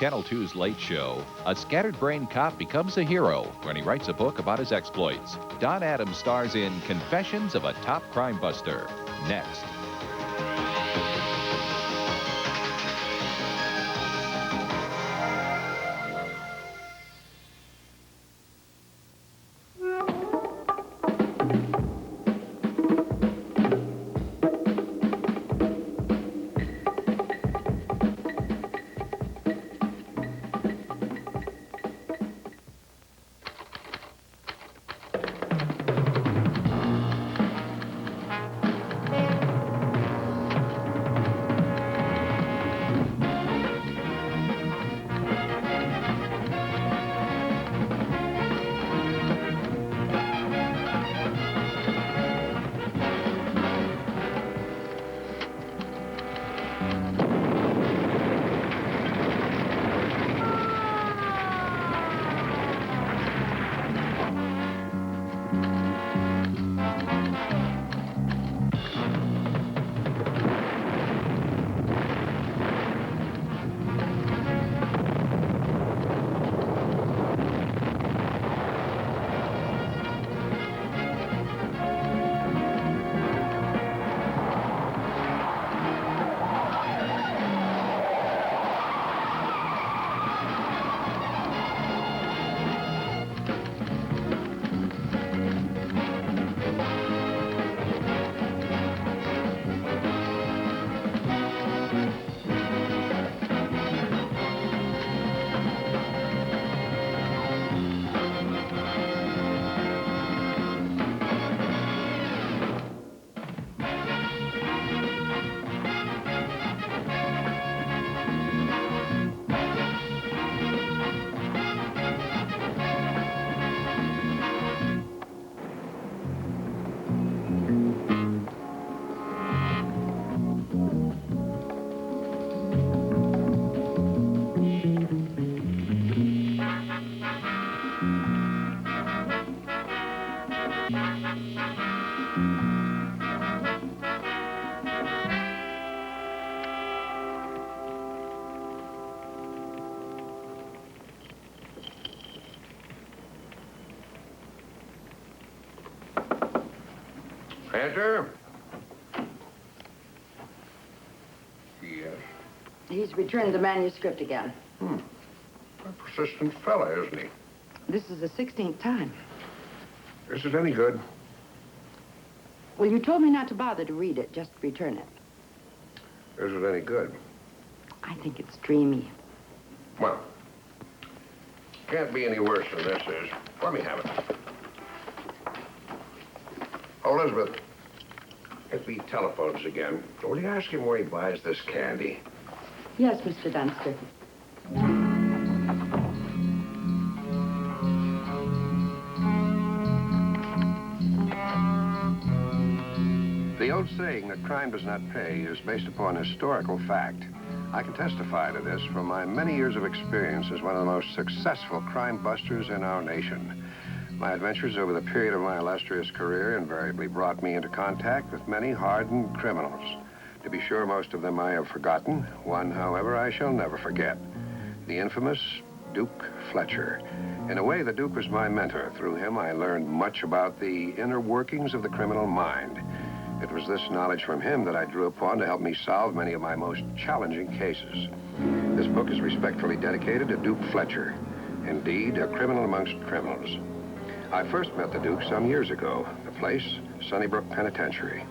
Channel 2's Late Show, a scattered-brain cop becomes a hero when he writes a book about his exploits. Don Adams stars in Confessions of a Top Crime Buster. Next. Enter. Yes. He's returned the manuscript again. A persistent fella, isn't he? This is the 16th time. Is it any good? Well, you told me not to bother to read it, just return it. Is it any good? I think it's dreamy. Well, can't be any worse than this is. Let me have it. Oh, Elizabeth, if he telephones again, will you ask him where he buys this candy? Yes, Mr. Dunster. The old saying that crime does not pay is based upon historical fact. I can testify to this from my many years of experience as one of the most successful crime busters in our nation. My adventures over the period of my illustrious career invariably brought me into contact with many hardened criminals. To be sure, most of them I have forgotten. One, however, I shall never forget. The infamous Duke Fletcher. In a way, the Duke was my mentor. Through him, I learned much about the inner workings of the criminal mind. It was this knowledge from him that I drew upon to help me solve many of my most challenging cases. This book is respectfully dedicated to Duke Fletcher. Indeed, a criminal amongst criminals. I first met the Duke some years ago. The place, Sunnybrook Penitentiary.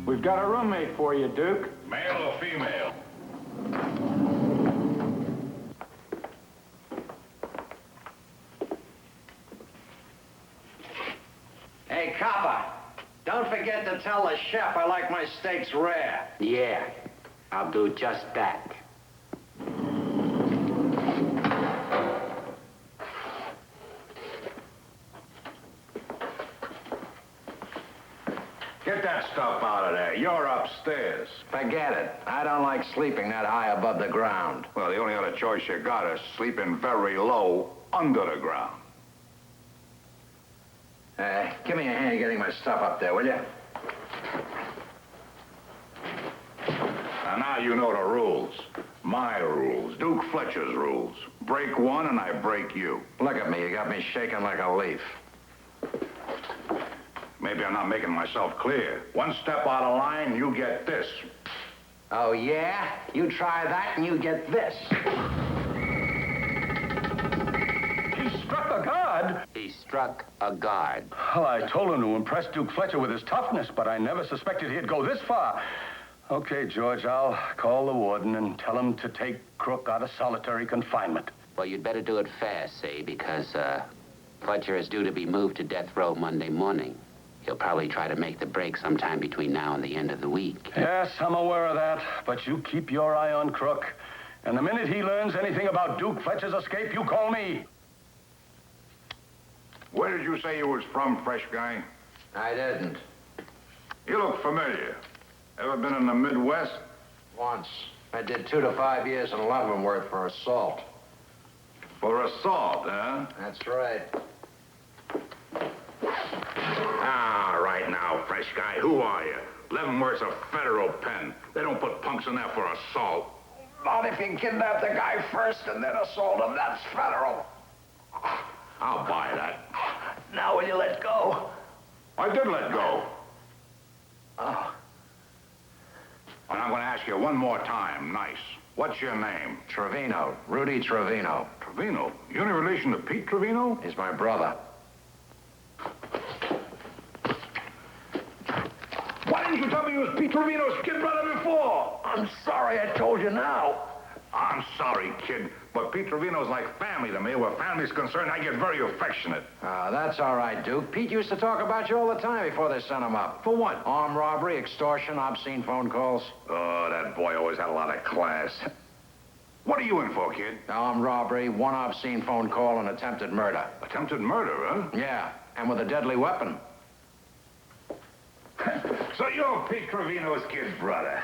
We've got a roommate for you, Duke. Male or female? Hey, copper, don't forget to tell the chef I like my steaks rare. Yeah, I'll do just that. Get that stuff out of there. You're upstairs. Forget it. I don't like sleeping that high above the ground. Well, the only other choice you got is sleeping very low under the ground. Give me a hand getting my stuff up there, will you? And now you know the rules. My rules, Duke Fletcher's rules. Break one and I break you. Look at me, you got me shaking like a leaf. Maybe I'm not making myself clear. One step out of line, you get this. Oh, yeah? You try that and you get this. He struck a guard. He struck a guard. Well, I told him to impress Duke Fletcher with his toughness, but I never suspected he'd go this far. Okay, George, I'll call the warden and tell him to take Crook out of solitary confinement. Well, you'd better do it fast, see, because Fletcher is due to be moved to death row Monday morning. He'll probably try to make the break sometime between now and the end of the week. Yes, I'm aware of that, but you keep your eye on Crook. And the minute he learns anything about Duke Fletcher's escape, you call me. Where did you say you was from, fresh guy? I didn't. You look familiar. Ever been in the Midwest? Once. I did 2 to 5 years in Leavenworth for assault. For assault, huh? That's right. Ah, right now, fresh guy. Who are you? Leavenworth's a federal pen. They don't put punks in there for assault. Not if you kidnap the guy first and then assault him. That's federal. I'll buy that. Now will you let go? I did let go. Oh. And I'm going to ask you one more time, nice. What's your name? Trevino. Rudy Trevino. Trevino? You any relation to Pete Trevino? He's my brother. Why didn't you tell me you was Pete Trevino's kid brother before? I'm sorry I told you now. I'm sorry, kid, but Pete Trevino's like family to me. Where family's concerned, I get very affectionate. That's all right, Duke. Pete used to talk about you all the time before they sent him up. For what? Armed robbery, extortion, obscene phone calls. Oh, that boy always had a lot of class. What are you in for, kid? Armed robbery, 1 obscene phone call, and attempted murder. Attempted murder, huh? Yeah, and with a deadly weapon. So you're Pete Trevino's kid brother.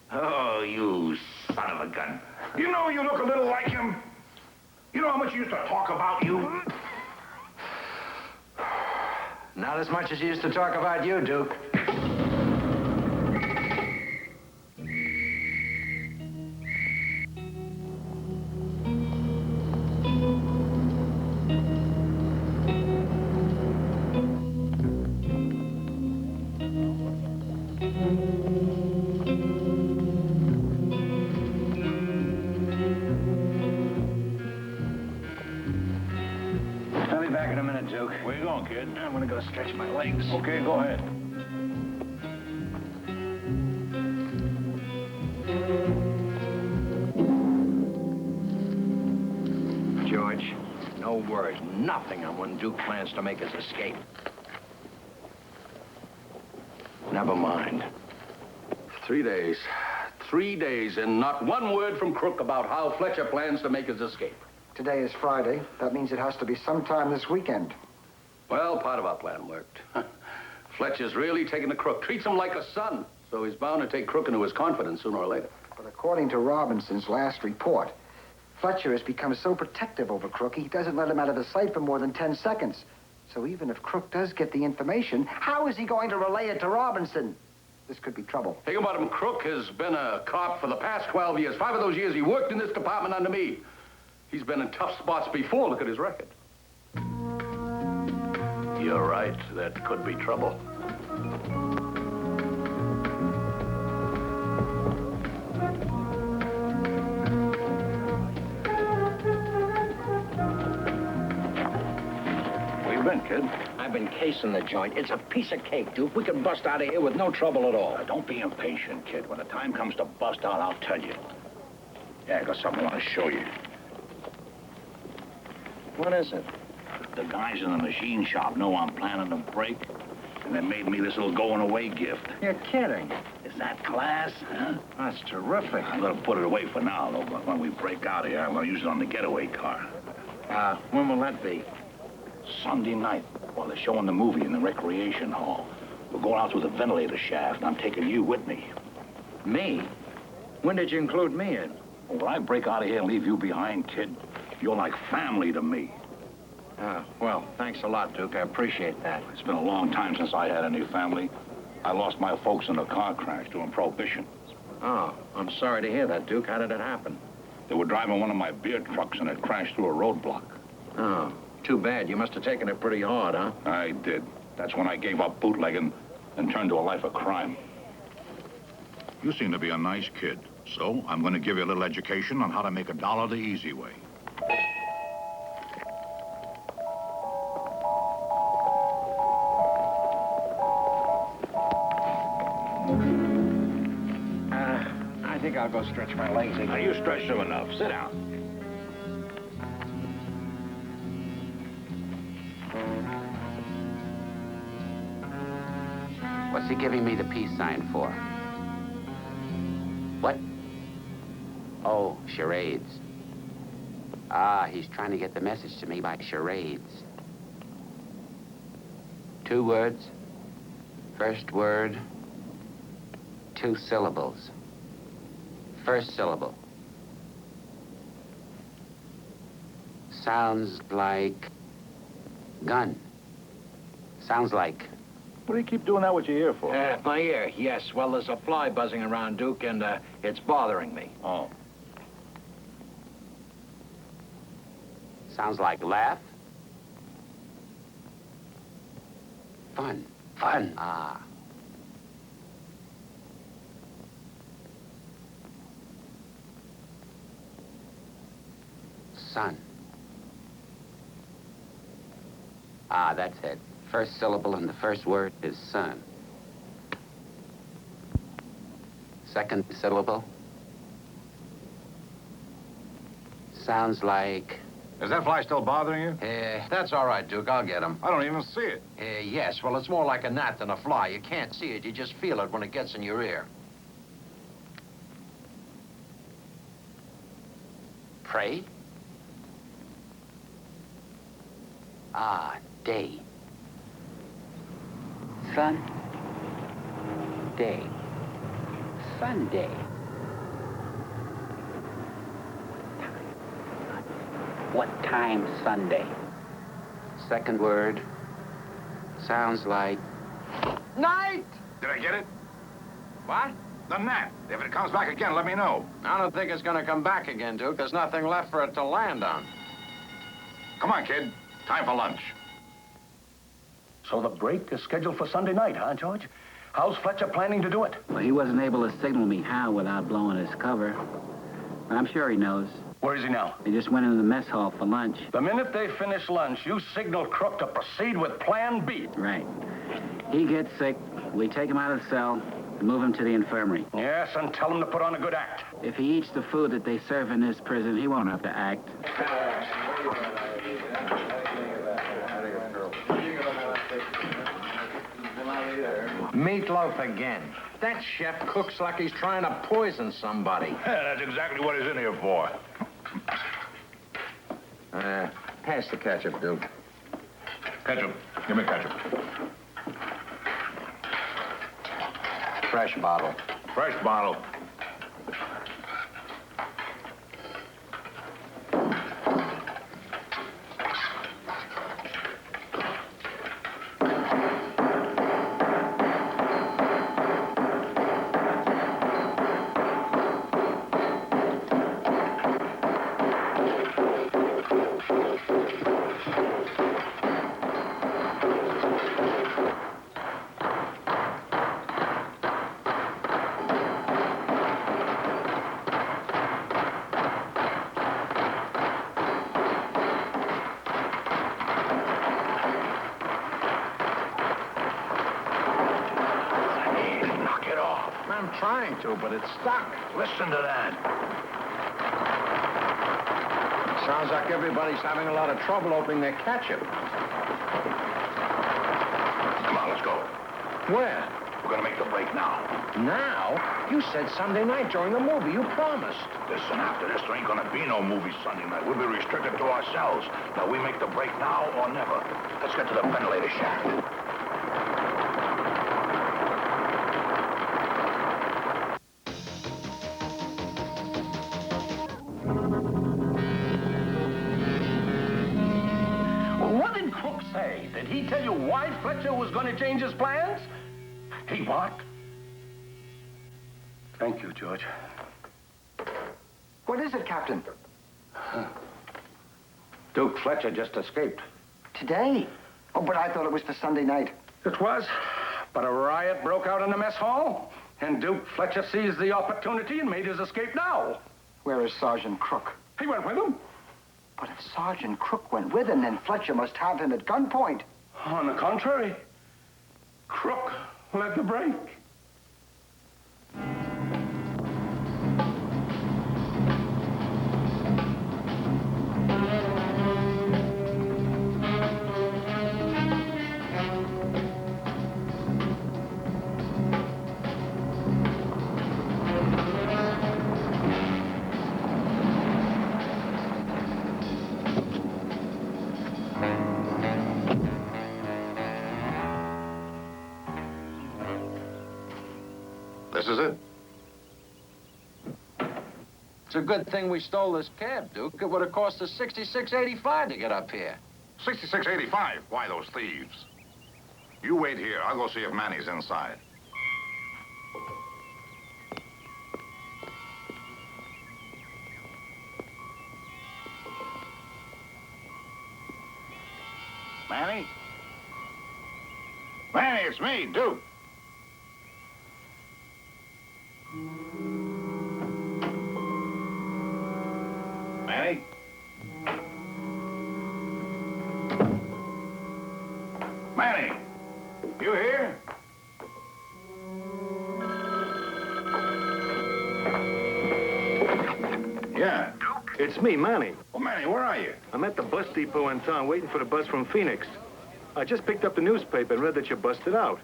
Oh, you son of a gun. You know you look a little like him. You know how much he used to talk about you? Not as much as he used to talk about you, Duke. I'll be back in a minute, Duke. Where you going, kid? I'm gonna go stretch my legs. Okay, go ahead. George, no word, nothing on when Duke plans to make his escape. Never mind. 3 days. 3 days, and not one word from Crook about how Fletcher plans to make his escape. Today is Friday. That means it has to be sometime this weekend. Well, part of our plan worked. Fletcher's really taking the Crook. Treats him like a son. So he's bound to take Crook into his confidence sooner or later. But according to Robinson's last report, Fletcher has become so protective over Crook, he doesn't let him out of his sight for more than 10 seconds. So even if Crook does get the information, how is he going to relay it to Robinson? This could be trouble. Think about him. Crook has been a cop for the past 12 years. 5 of those years he worked in this department under me. He's been in tough spots before. Look at his record. You're right. That could be trouble. Where you been, kid? I've been casing the joint. It's a piece of cake, Duke. We can bust out of here with no trouble at all. Don't be impatient, kid. When the time comes to bust out, I'll tell you. Yeah, I got something I want to show you. What is it? The guys in the machine shop know I'm planning a break, and they made me this little going-away gift. You're kidding. Is that class, huh? That's terrific. I'm gonna put it away for now, though, but when we break out of here, I'm gonna use it on the getaway car. When will that be? Sunday night, while they're showing the movie in the recreation hall. We're going out through the ventilator shaft, and I'm taking you with me. Me? When did you include me in? When I break out of here and leave you behind, kid, you're like family to me. Well, thanks a lot, Duke. I appreciate that. It's been a long time since I had any family. I lost my folks in a car crash during Prohibition. Oh, I'm sorry to hear that, Duke. How did it happen? They were driving one of my beer trucks and it crashed through a roadblock. Oh, too bad. You must have taken it pretty hard, huh? I did. That's when I gave up bootlegging and turned to a life of crime. You seem to be a nice kid, so I'm going to give you a little education on how to make $1 the easy way. I think I'll go stretch my legs again. Now, you stretched them enough. Sit down. What's he giving me the peace sign for? What? Oh, charades. Ah, he's trying to get the message to me by charades. 2 words. First word, 2 syllables. First syllable. Sounds like gun. Sounds like... What do you keep doing that with your ear for? My ear, yes. Well, there's a fly buzzing around, Duke, and it's bothering me. Oh. Sounds like laugh. Fun. Fun. Ah. Sun. Ah, that's it. First syllable in the first word is sun. Second syllable sounds like... Is that fly still bothering you? That's all right, Duke. I'll get him. I don't even see it. Yes, well, it's more like a gnat than a fly. You can't see it. You just feel it when it gets in your ear. Pray? Ah, day. Sun. Day. Sunday. What time Sunday? Second word sounds like... Night! Did I get it? What? The gnat. If it comes back again, let me know. I don't think it's going to come back again, Duke. There's nothing left for it to land on. Come on, kid. Time for lunch. So the break is scheduled for Sunday night, huh, George? How's Fletcher planning to do it? Well, he wasn't able to signal me how without blowing his cover. But I'm sure he knows. Where is he now? He just went into the mess hall for lunch. The minute they finish lunch, you signal Crook to proceed with Plan B. Right. He gets sick, we take him out of the cell and move him to the infirmary. Yes, and tell him to put on a good act. If he eats the food that they serve in this prison, he won't have to act. Meatloaf again. That chef cooks like he's trying to poison somebody. Yeah, that's exactly what he's in here for. Pass the ketchup, Duke. Ketchup. Give me ketchup. Fresh bottle. Fresh bottle. I'm trying to, but it's stuck. Listen to that. Sounds like everybody's having a lot of trouble opening their ketchup. Come on, let's go. Where? We're gonna make the break now. Now? You said Sunday night during the movie. You promised. Listen, after this, there ain't gonna be no movie Sunday night. We'll be restricted to ourselves. Now, we make the break now or never. Let's get to the ventilator shaft. What did Crook say? Did he tell you why Fletcher was going to change his plans? He what? Thank you, George. What is it, Captain? Duke Fletcher just escaped. Today? Oh, but I thought it was for Sunday night. It was, but a riot broke out in the mess hall, and Duke Fletcher seized the opportunity and made his escape now. Where is Sergeant Crook? He went with him. But if Sergeant Crook went with him, then Fletcher must have him at gunpoint. On the contrary, Crook led the break. This is it. It's a good thing we stole this cab, Duke. It would have cost us $66.85 to get up here. $66.85? Why, those thieves? You wait here. I'll go see if Manny's inside. Manny? Manny, it's me, Duke. Manny? Manny, you here? Yeah. Duke? It's me, Manny. Well, Manny, where are you? I'm at the bus depot in town waiting for the bus from Phoenix. I just picked up the newspaper and read that you busted out.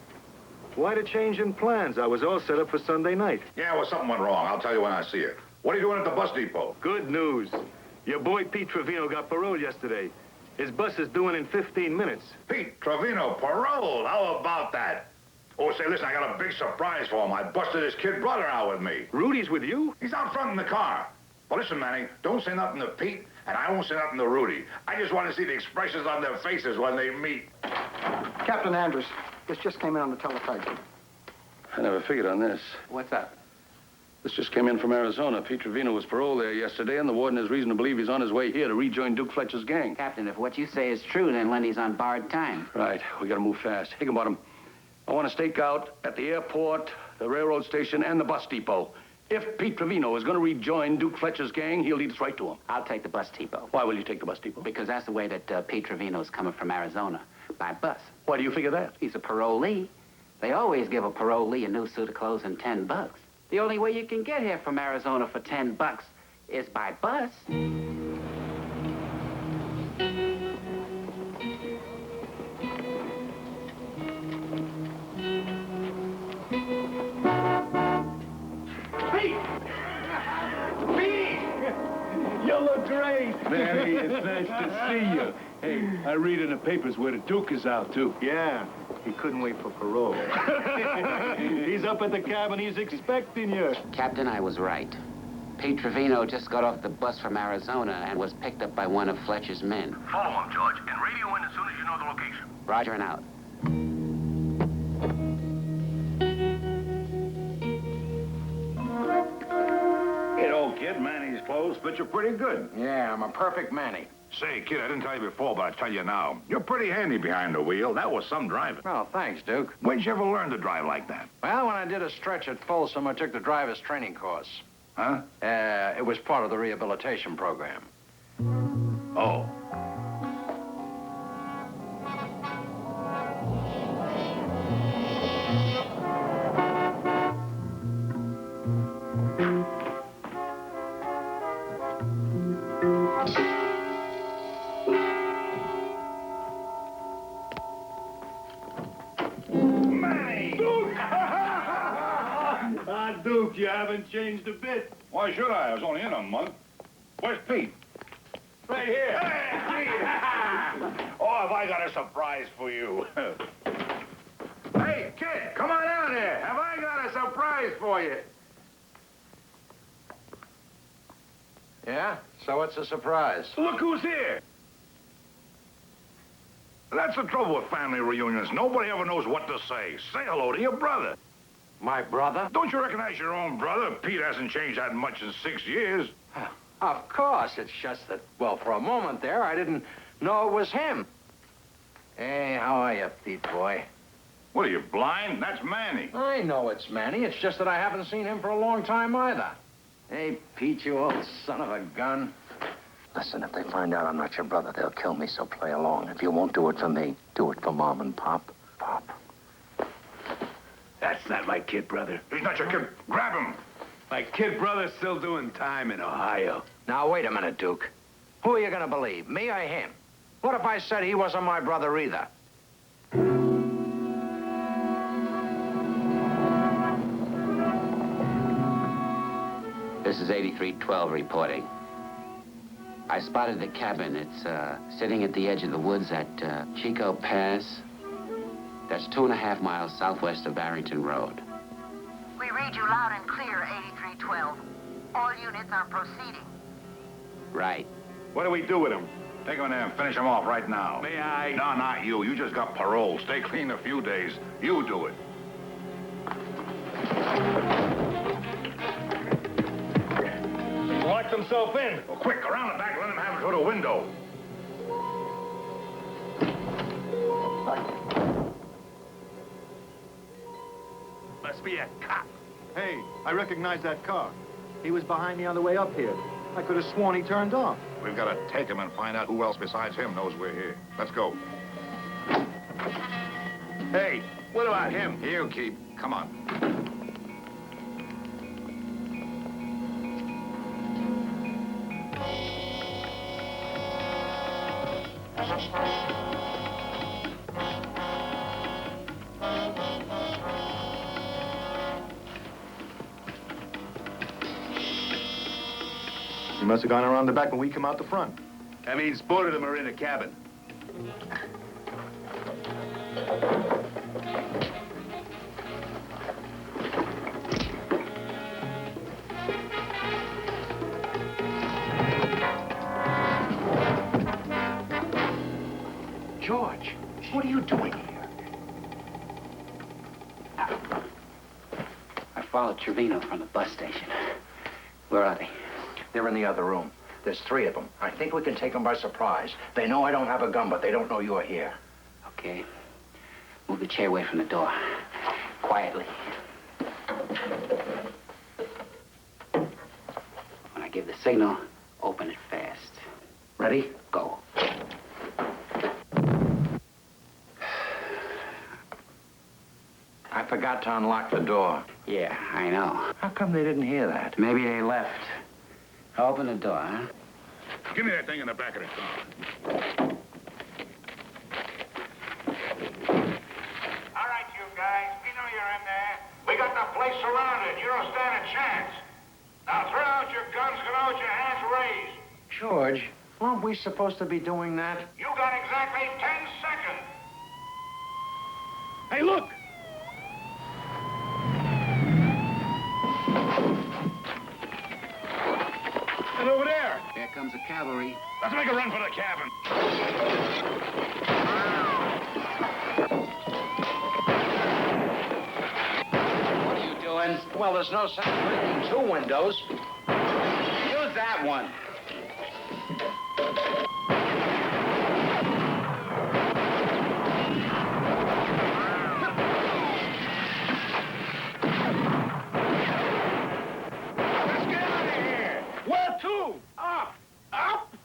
Why the change in plans? I was all set up for Sunday night. Yeah, well, something went wrong. I'll tell you when I see you. What are you doing at the bus depot? Good news. Your boy Pete Trevino got parole yesterday. His bus is due in 15 minutes. Pete Trevino, parole. How about that? Oh, say, listen, I got a big surprise for him. I busted his kid brother out with me. Rudy's with you? He's out front in the car. Well, listen, Manny, don't say nothing to Pete, and I won't say nothing to Rudy. I just want to see the expressions on their faces when they meet. Captain Andrews, this just came in on the teletype. I never figured on this. What's up? This just came in from Arizona. Pete Trevino was paroled there yesterday, and the warden has reason to believe he's on his way here to rejoin Duke Fletcher's gang. Captain, if what you say is true, then Lenny's on borrowed time. Right. We gotta move fast. Higginbottom, I want to stake out at the airport, the railroad station, and the bus depot. If Pete Trevino is going to rejoin Duke Fletcher's gang, he'll lead us right to him. I'll take the bus depot. Why will you take the bus depot? Because that's the way that Pete Trevino's coming from Arizona, by bus. Why do you figure that? He's a parolee. They always give a parolee a new suit of clothes and $10. The only way you can get here from Arizona for $10 is by bus. You look great. Manny, it's nice to see you. Hey, I read in the papers where the Duke is out, too. Yeah, he couldn't wait for parole. He's up at the cabin. He's expecting you. Captain, I was right. Pete Trevino just got off the bus from Arizona and was picked up by one of Fletcher's men. Follow him, George, and radio in as soon as you know the location. Roger and out. Hey, old kid, Manny's clothes fit you pretty good. Yeah, I'm a perfect Manny. Say, kid, I didn't tell you before, but I'll tell you now. You're pretty handy behind the wheel. That was some driving. Well, thanks, Duke. When'd you ever learn to drive like that? Well, when I did a stretch at Folsom, I took the driver's training course. Huh? It was part of the rehabilitation program. Oh. Duke, you haven't changed a bit. Why should I? I was only in a month. Where's Pete? Right here. Hey, Pete! Oh, have I got a surprise for you. Hey, kid, come on out here. Have I got a surprise for you? Yeah? So what's the surprise? Look who's here. That's the trouble with family reunions. Nobody ever knows what to say. Say hello to your brother. My brother? Don't you recognize your own brother? Pete hasn't changed that much in 6 years. Of course. It's just that, well, for a moment there, I didn't know it was him. Hey, how are you, Pete, boy? What, are you blind? That's Manny. I know it's Manny. It's just that I haven't seen him for a long time either. Hey, Pete, you old son of a gun. Listen, if they find out I'm not your brother, they'll kill me, so play along. If you won't do it for me, do it for Mom and Pop. Pop. That's not my kid brother. He's not your kid. Grab him. My kid brother's still doing time in Ohio. Now, wait a minute, Duke. Who are you gonna believe, me or him? What if I said he wasn't my brother either? This is 8312 reporting. I spotted the cabin. It's sitting at the edge of the woods at Chico Pass. That's 2.5 miles southwest of Barrington Road. We read you loud and clear, 8312. All units are proceeding. Right. What do we do with him? Take him in there and finish him off right now. May I? No, not you. You just got parole. Stay clean a few days. You do it. He's locked himself in. Well, quick, around the back. Let him have it through the window. Must be a cop. Hey, I recognize that car. He was behind me on the way up here. I could have sworn he turned off. We've got to take him and find out who else besides him knows we're here. Let's go. Hey, what about him? You keep. Come on. He must have gone around the back when we come out the front. That means both of them are in a cabin. George, what are you doing here? I followed Trevino from the bus station. Where are they? They're in the other room. There's 3 of them. I think we can take them by surprise. They know I don't have a gun, but they don't know you're here. Okay. Move the chair away from the door. Quietly. When I give the signal, open it fast. Ready? Go. I forgot to unlock the door. Yeah, I know. How come they didn't hear that? Maybe they left. Open the door, huh? Give me that thing in the back of the car. All right, you guys. We know you're in there. We got the place surrounded. You don't stand a chance. Now throw out your guns, get out with your hands raised. George, aren't we supposed to be doing that? You got exactly 10 seconds. Hey, look! And over there! Here comes the cavalry. Let's make a run for the cabin. What are you doing? Well, there's no sense breaking 2 windows. Use that one. Let's get out of here. Where to? Up! Up!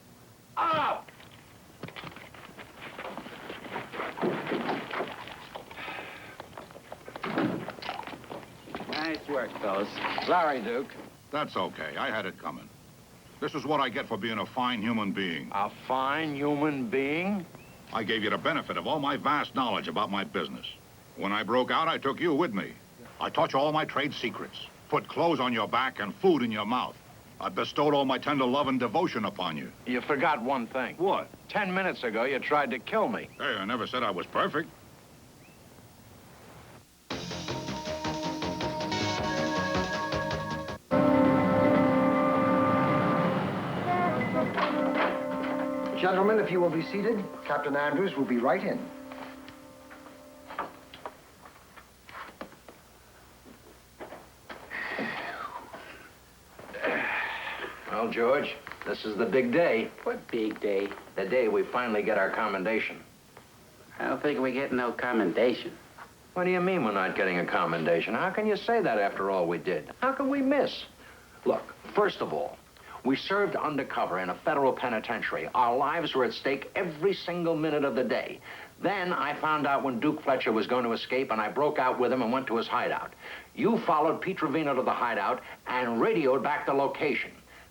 Up! Nice work, fellas. Sorry, Duke. That's okay. I had it coming. This is what I get for being a fine human being. A fine human being? I gave you the benefit of all my vast knowledge about my business. When I broke out, I took you with me. I taught you all my trade secrets, put clothes on your back and food in your mouth. I bestowed all my tender love and devotion upon you. You forgot one thing. What? 10 minutes ago, you tried to kill me. Hey, I never said I was perfect. Gentlemen, if you will be seated, Captain Andrews will be right in. George. This is the big day. What big day? The day we finally get our commendation. I don't think we get no commendation. What do you mean we're not getting a commendation? How can you say that after all we did? How can we miss? Look, first of all, we served undercover in a federal penitentiary. Our lives were at stake every single minute of the day. Then I found out when Duke Fletcher was going to escape, and I broke out with him and went to his hideout. You followed Pete Trevino to the hideout and radioed back the location.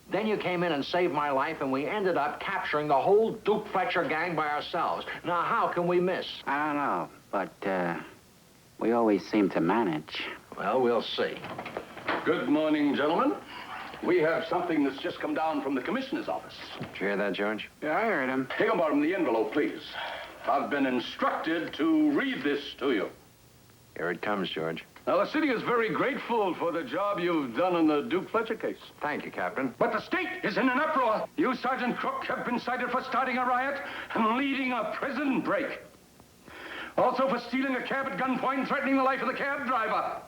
Then you came in and saved my life, and we ended up capturing the whole Duke Fletcher gang by ourselves. Now, how can we miss? I don't know, but, we always seem to manage. Well, we'll see. Good morning, gentlemen. We have something that's just come down from the commissioner's office. Did you hear that, George? Yeah, I heard him. Take them bottom of the envelope, please. I've been instructed to read this to you. Here it comes, George. Now, the city is very grateful for the job you've done in the Duke Fletcher case. Thank you, Captain. But the state is in an uproar. You, Sergeant Crook, have been cited for starting a riot and leading a prison break. Also for stealing a cab at gunpoint and threatening the life of the cab driver.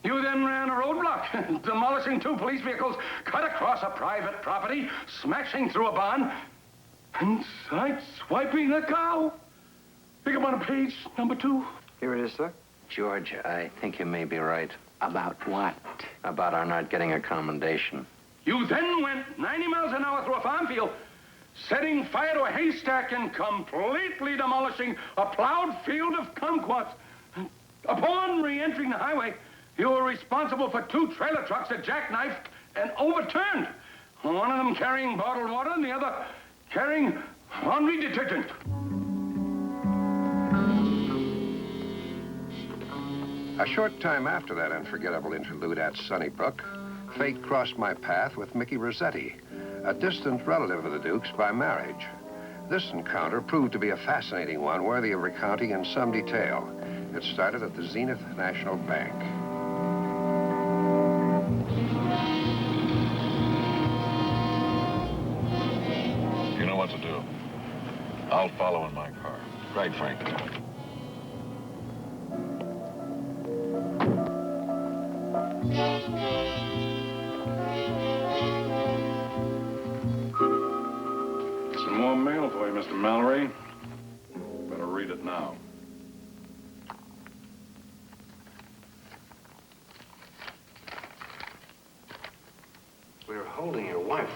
You then ran a roadblock, demolishing 2 police vehicles, cut across a private property, smashing through a barn, and side-swiping a cow. Pick up on page number 2. Here it is, sir. George, I think you may be right. About what? About our not getting a commendation. You then went 90 miles an hour through a farm field, setting fire to a haystack and completely demolishing a plowed field of kumquats. Upon re-entering the highway, you were responsible for 2 trailer trucks that jackknifed and overturned. One of them carrying bottled water and the other carrying laundry detergent. A short time after that unforgettable interlude at Sunnybrook, fate crossed my path with Mickey Rossetti, a distant relative of the Dukes by marriage. This encounter proved to be a fascinating one, worthy of recounting in some detail. It started at the Zenith National Bank. You know what to do. I'll follow in my car. Right, Frank? Some more mail for you, Mr. Mallory. Better read it now. We're holding your wife.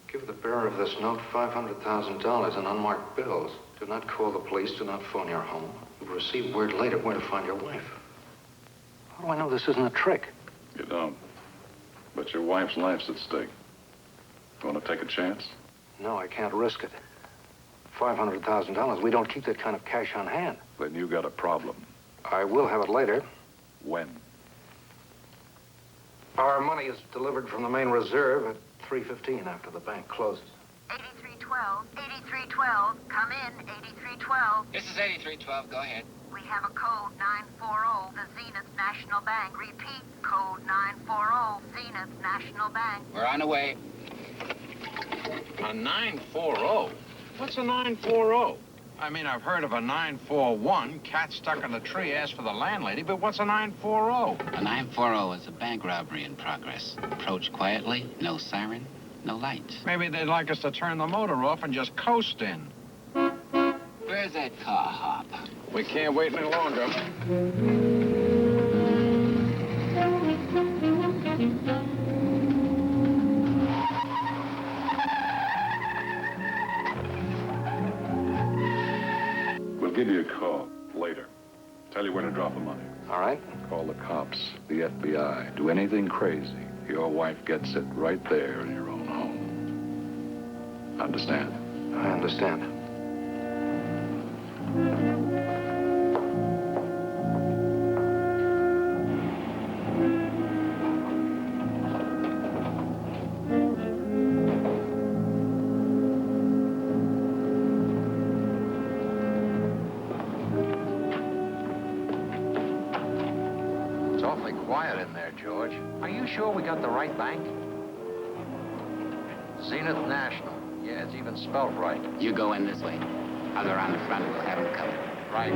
Give the bearer of this note $500,000 in unmarked bills. Do not call the police. Do not phone your home. You'll receive word later where to find your wife. How do I know this isn't a trick? You don't. But your wife's life's at stake. You want to take a chance? No, I can't risk it. $500,000. We don't keep that kind of cash on hand. Then you got a problem. I will have it later. When? Our money is delivered from the main reserve at 3:15 after the bank closes. 8312, 8312, come in, 8312. This is 8312, go ahead. We have a code 940, the Zenith National Bank. Repeat, code 940, Zenith National Bank. We're on the way. A 940? What's a 940? I mean, I've heard of a 941, cat stuck in a tree, asked for the landlady, but what's a 940? A 940 is a bank robbery in progress. Approach quietly, no siren, no lights. Maybe they'd like us to turn the motor off and just coast in. Where's that car, Hop? We can't wait any longer. We'll give you a call later. Tell you where to drop the money. All right. Call the cops, the FBI. Do anything crazy. Your wife gets it right there in your own home. Understand? I understand. It's awfully quiet in there, George. Are you sure we got the right bank? Zenith National. Yeah, it's even spelled right. You go in this way. I'll go around the front. We'll have them covered. Right.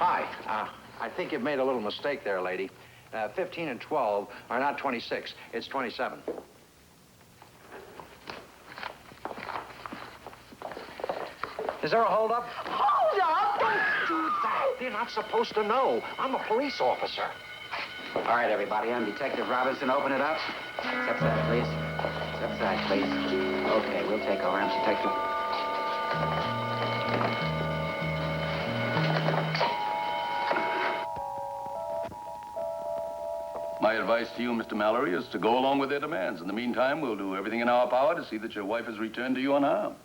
Hi. I think you've made a little mistake there, lady. 15 and 12 are not 26. It's 27. Is there a holdup? Hold up! Don't do that. They're not supposed to know. I'm a police officer. All right, everybody, I'm Detective Robinson. Open it up. Step aside, please. Step aside, please. Okay, we'll take over. I'm Detective. My advice to you, Mr. Mallory, is to go along with their demands. In the meantime, we'll do everything in our power to see that your wife is returned to you unharmed.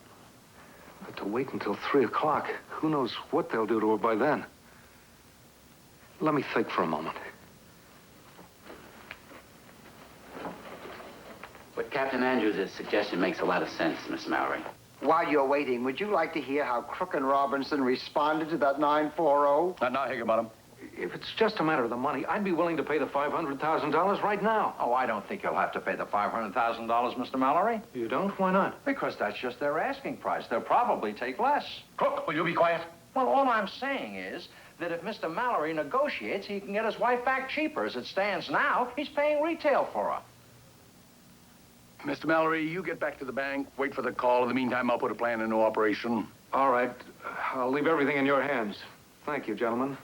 But to wait until 3 o'clock, who knows what they'll do to her by then? Let me think for a moment. What Captain Andrews' suggestion makes a lot of sense, Miss Mallory. While you're waiting, would you like to hear how Crook and Robinson responded to that 940? Now, Higginbottom. If it's just a matter of the money, I'd be willing to pay the $500,000 right now. Oh, I don't think you'll have to pay the $500,000, Mr. Mallory. You don't? Why not? Because that's just their asking price. They'll probably take less. Crook, will you be quiet? Well, all I'm saying is that if Mr. Mallory negotiates, he can get his wife back cheaper. As it stands now, he's paying retail for her. Mr. Mallory, you get back to the bank, wait for the call. In the meantime, I'll put a plan into operation. All right. I'll leave everything in your hands. Thank you, gentlemen.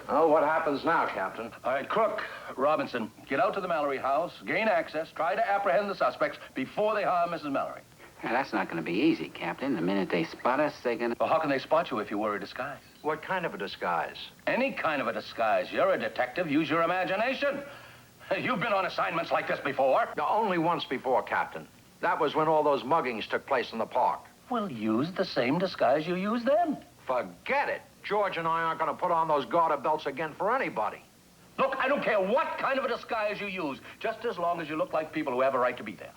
Oh, what happens now, Captain? All right, Crook, Robinson, get out to the Mallory house, gain access, try to apprehend the suspects before they harm Mrs. Mallory. Now, that's not going to be easy, Captain. The minute they spot us, they're going to... Well, how can they spot you if you wear a disguise? What kind of a disguise? Any kind of a disguise. You're a detective. Use your imagination. You've been on assignments like this before. No, only once before, Captain. That was when all those muggings took place in the park. Well, use the same disguise you used then. Forget it. George and I aren't going to put on those garter belts again for anybody. Look, I don't care what kind of a disguise you use, just as long as you look like people who have a right to be there.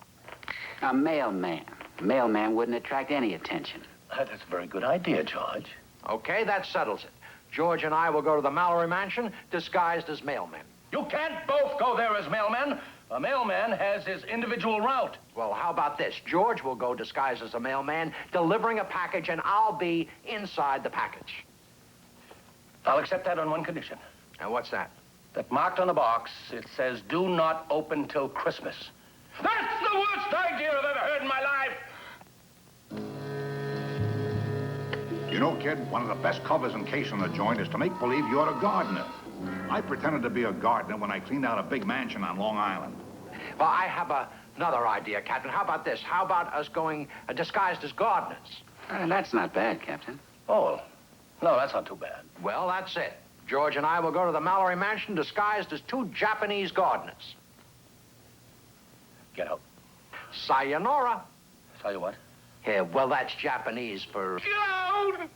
A mailman. A mailman wouldn't attract any attention. That's a very good idea, George. Okay, that settles it. George and I will go to the Mallory mansion disguised as mailmen. You can't both go there as mailmen. A mailman has his individual route. Well, how about this? George will go disguised as a mailman, delivering a package, and I'll be inside the package. I'll accept that on one condition. And what's that? That marked on the box, it says, do not open till Christmas. That's the worst idea I've ever heard in my life! You know, kid, one of the best covers and case on the joint is to make believe you're a gardener. I pretended to be a gardener when I cleaned out a big mansion on Long Island. Well, I have another idea, Captain. How about this? How about us going disguised as gardeners? That's not bad, Captain. Oh, no, that's not too bad. Well, that's it. George and I will go to the Mallory mansion disguised as 2 Japanese gardeners. Get out. Sayonara. Tell you what? Yeah, well, that's Japanese for... Get out!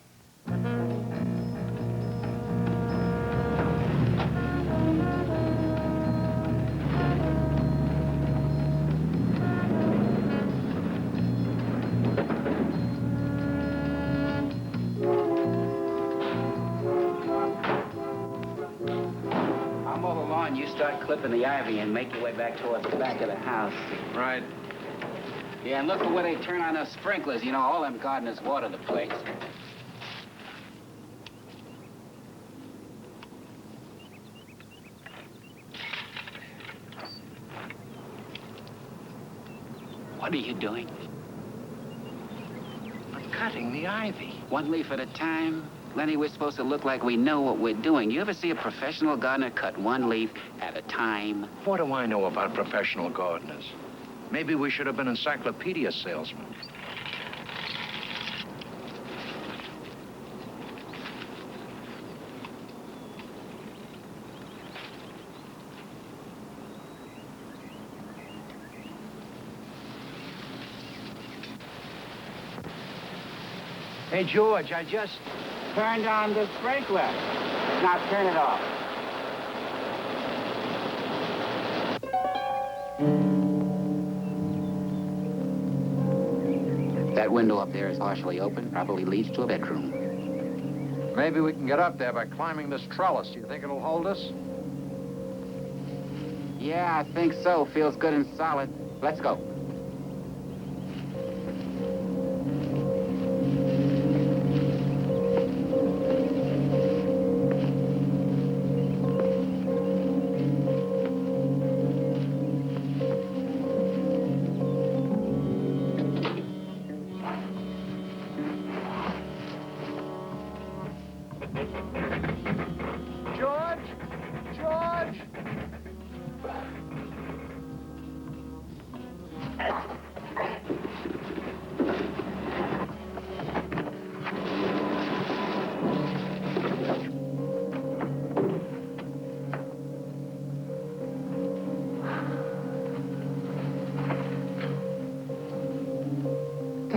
You start clipping the ivy and make your way back towards the back of the house. Right. Yeah, and look for where they turn on those sprinklers. You know, all them gardeners water the place. What are you doing? I'm cutting the ivy. One leaf at a time. Lenny, we're supposed to look like we know what we're doing. You ever see a professional gardener cut one leaf at a time? What do I know about professional gardeners? Maybe we should have been encyclopedia salesmen. Hey, George, I just... Turned on the sprinkler. Now turn it off. That window up there is partially open, probably leads to a bedroom. Maybe we can get up there by climbing this trellis. You think it'll hold us? Yeah, I think so. Feels good and solid. Let's go.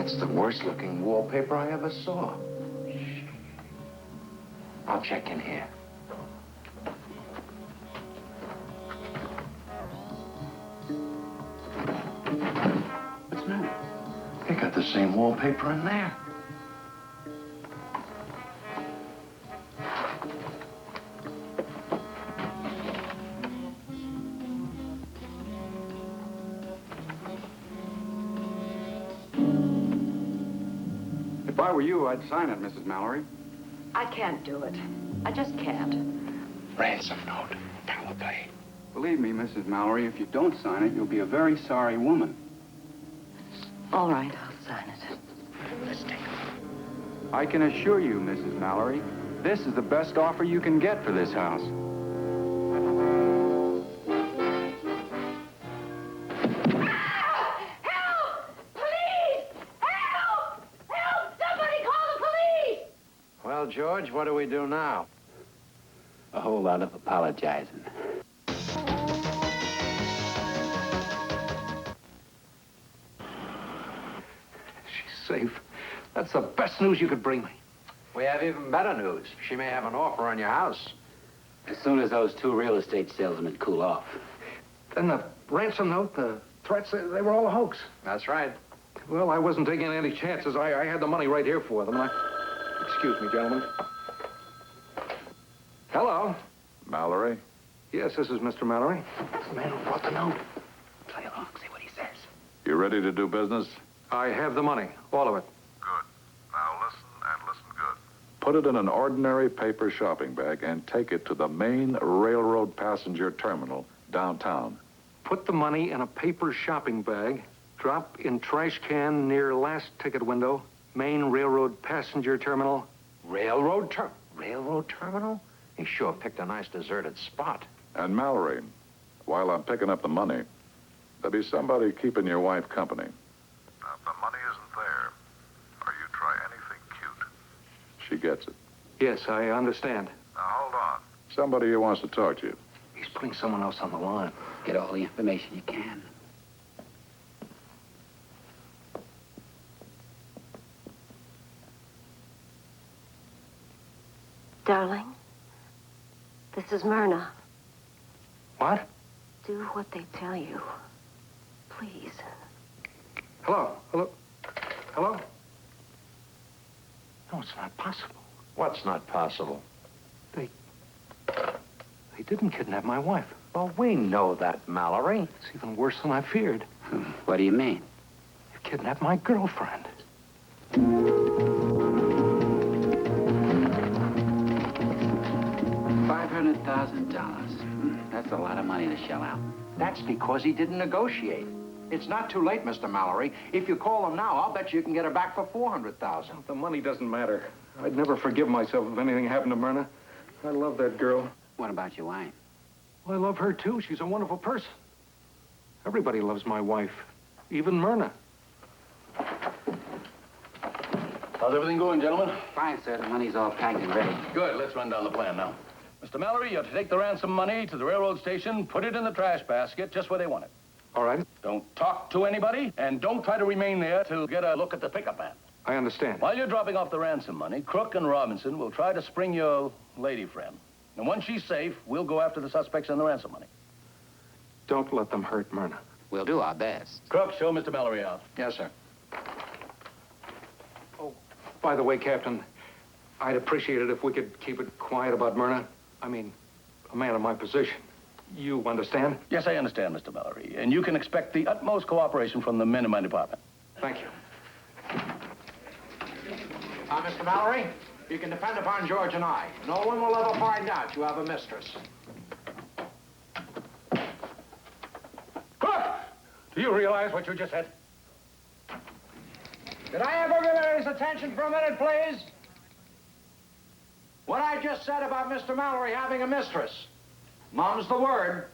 That's the worst-looking wallpaper I ever saw. I'll check in here. What's the matter? They got the same wallpaper in there. If I were you, I'd sign it, Mrs. Mallory. I can't do it. I just can't. Ransom note. Power play. Believe me, Mrs. Mallory, if you don't sign it, you'll be a very sorry woman. All right, I'll sign it. Let's take it. I can assure you, Mrs. Mallory, this is the best offer you can get for this house. Well, George, what do we do now? A whole lot of apologizing. She's safe. That's the best news you could bring me. We have even better news. She may have an offer on your house. As soon as those 2 real estate salesmen cool off. Then the ransom note, the threats, they were all a hoax. That's right. Well, I wasn't taking any chances. I had the money right here for them. Excuse me, gentlemen. Hello. Mallory? Yes, this is Mr. Mallory. That's the man who brought the note. Play along, see what he says. You ready to do business? I have the money, all of it. Good. Now listen, and listen good. Put it in an ordinary paper shopping bag and take it to the main railroad passenger terminal downtown. Put the money in a paper shopping bag, drop in trash can near last ticket window, main railroad passenger terminal. Railroad terminal? He sure picked a nice deserted spot. And Mallory, while I'm picking up the money, there'll be somebody keeping your wife company. Now, if the money isn't there, or you try anything cute. She gets it. Yes, I understand. Now, hold on. Somebody who wants to talk to you. He's putting someone else on the line. Get all the information you can. Darling, this is Myrna. What? Do what they tell you. Please. Hello? Hello? Hello? No, it's not possible. What's not possible? They didn't kidnap my wife. Well, we know that, Mallory. It's even worse than I feared. What do you mean? They kidnapped my girlfriend. $500,000. That's a lot of money to shell out. That's because he didn't negotiate. It's not too late, Mr. Mallory. If you call him now, I'll bet you can get her back for $400,000. The money doesn't matter. I'd never forgive myself if anything happened to Myrna. I love that girl. What about your wife? Well, I love her, too. She's a wonderful person. Everybody loves my wife, even Myrna. How's everything going, gentlemen? Fine, sir. The money's all packed and ready. Good. Let's run down the plan now. Mr. Mallory, you're to take the ransom money to the railroad station, put it in the trash basket just where they want it. All right. Don't talk to anybody, and don't try to remain there to get a look at the pickup man. I understand. While you're dropping off the ransom money, Crook and Robinson will try to spring your lady friend. And once she's safe, we'll go after the suspects and the ransom money. Don't let them hurt Myrna. We'll do our best. Crook, show Mr. Mallory out. Yes, sir. Oh, by the way, Captain, I'd appreciate it if we could keep it quiet about Myrna. I mean, a man in my position. You understand? Yes, I understand, Mr. Mallory. And you can expect the utmost cooperation from the men in my department. Thank you. Mr. Mallory, you can depend upon George and I. No one will ever find out you have a mistress. Crook! Do you realize what you just said? Did I ever give it his attention for a minute, please? What I just said about Mr. Mallory having a mistress. Mum's the word.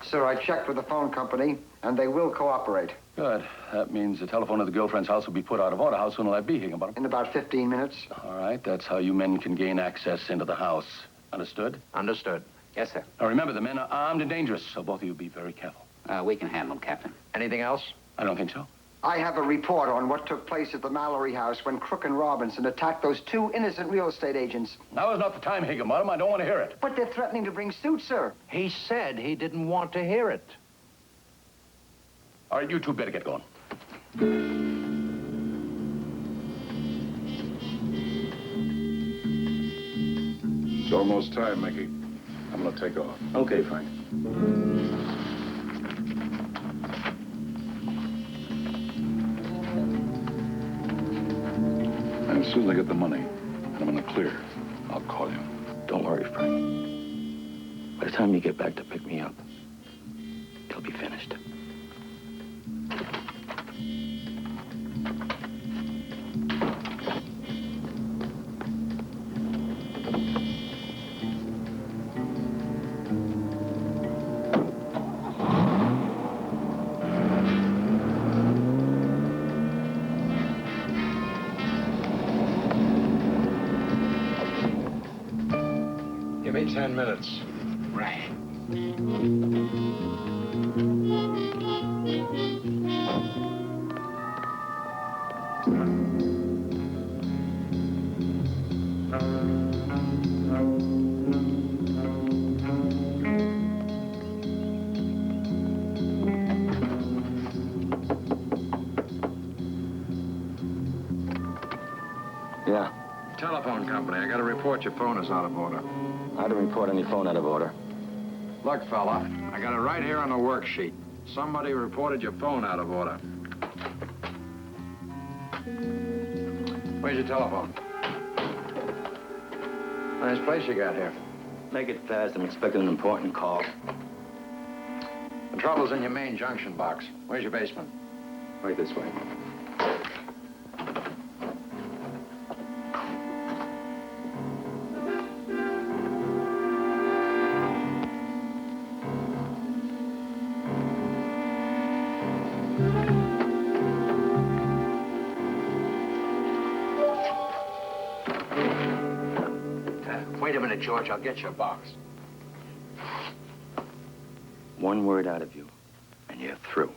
Sir, I checked with the phone company, and they will cooperate. Good. That means the telephone at the girlfriend's house will be put out of order. How soon will that be, Higginbottom? In about 15 minutes. All right. That's how you men can gain access into the house. Understood? Understood. Yes, sir. Now, remember, the men are armed and dangerous, so both of you be very careful. We can handle them, Captain. Anything else? I don't think so. I have a report on what took place at the Mallory house when Crook and Robinson attacked those two innocent real estate agents. Now is not the time, Higginbottom. I don't want to hear it. But they're threatening to bring suit, sir. He said he didn't want to hear it. All right, you two better get going. It's almost time, Mickey. I'm gonna take off. Okay, Frank. And as soon as I get the money and I'm in the clear, I'll call you. Don't worry, Frank. By the time you get back to pick me up, it'll be finished. Give me 10 minutes. Right. Yeah. Telephone company. I got to report your phone is out of order. I didn't report any phone out of order. Look, fella, I got it right here on the worksheet. Somebody reported your phone out of order. Where's your telephone? Nice place you got here. Make it fast. I'm expecting an important call. The trouble's in your main junction box. Where's your basement? Right this way. Wait a minute, George. I'll get your box. One word out of you, and you're through.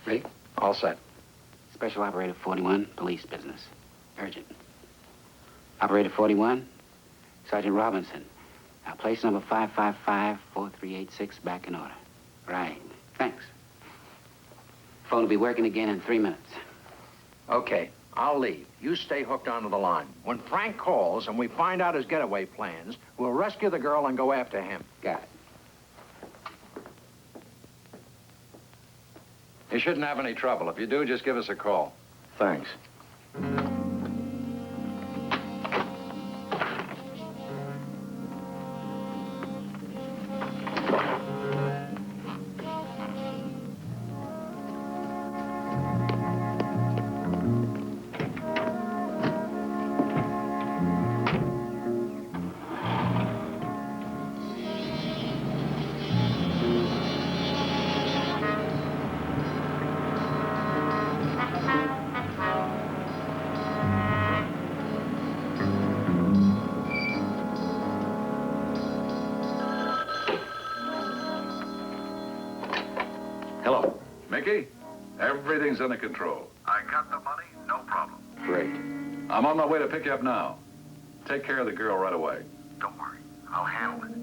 Ready? All set. Special Operator 41, police business. Urgent. Operator 41, Sergeant Robinson. Now, place number 555-4386 back in order. Right. Thanks. Phone will be working again in 3 minutes. Okay, I'll leave. You stay hooked onto the line. When Frank calls and we find out his getaway plans, we'll rescue the girl and go after him. Got it. You shouldn't have any trouble. If you do, just give us a call. Thanks. Hello. Mickey, everything's under control. I got the money, no problem. Great. I'm on my way to pick you up now. Take care of the girl right away. Don't worry, I'll handle it.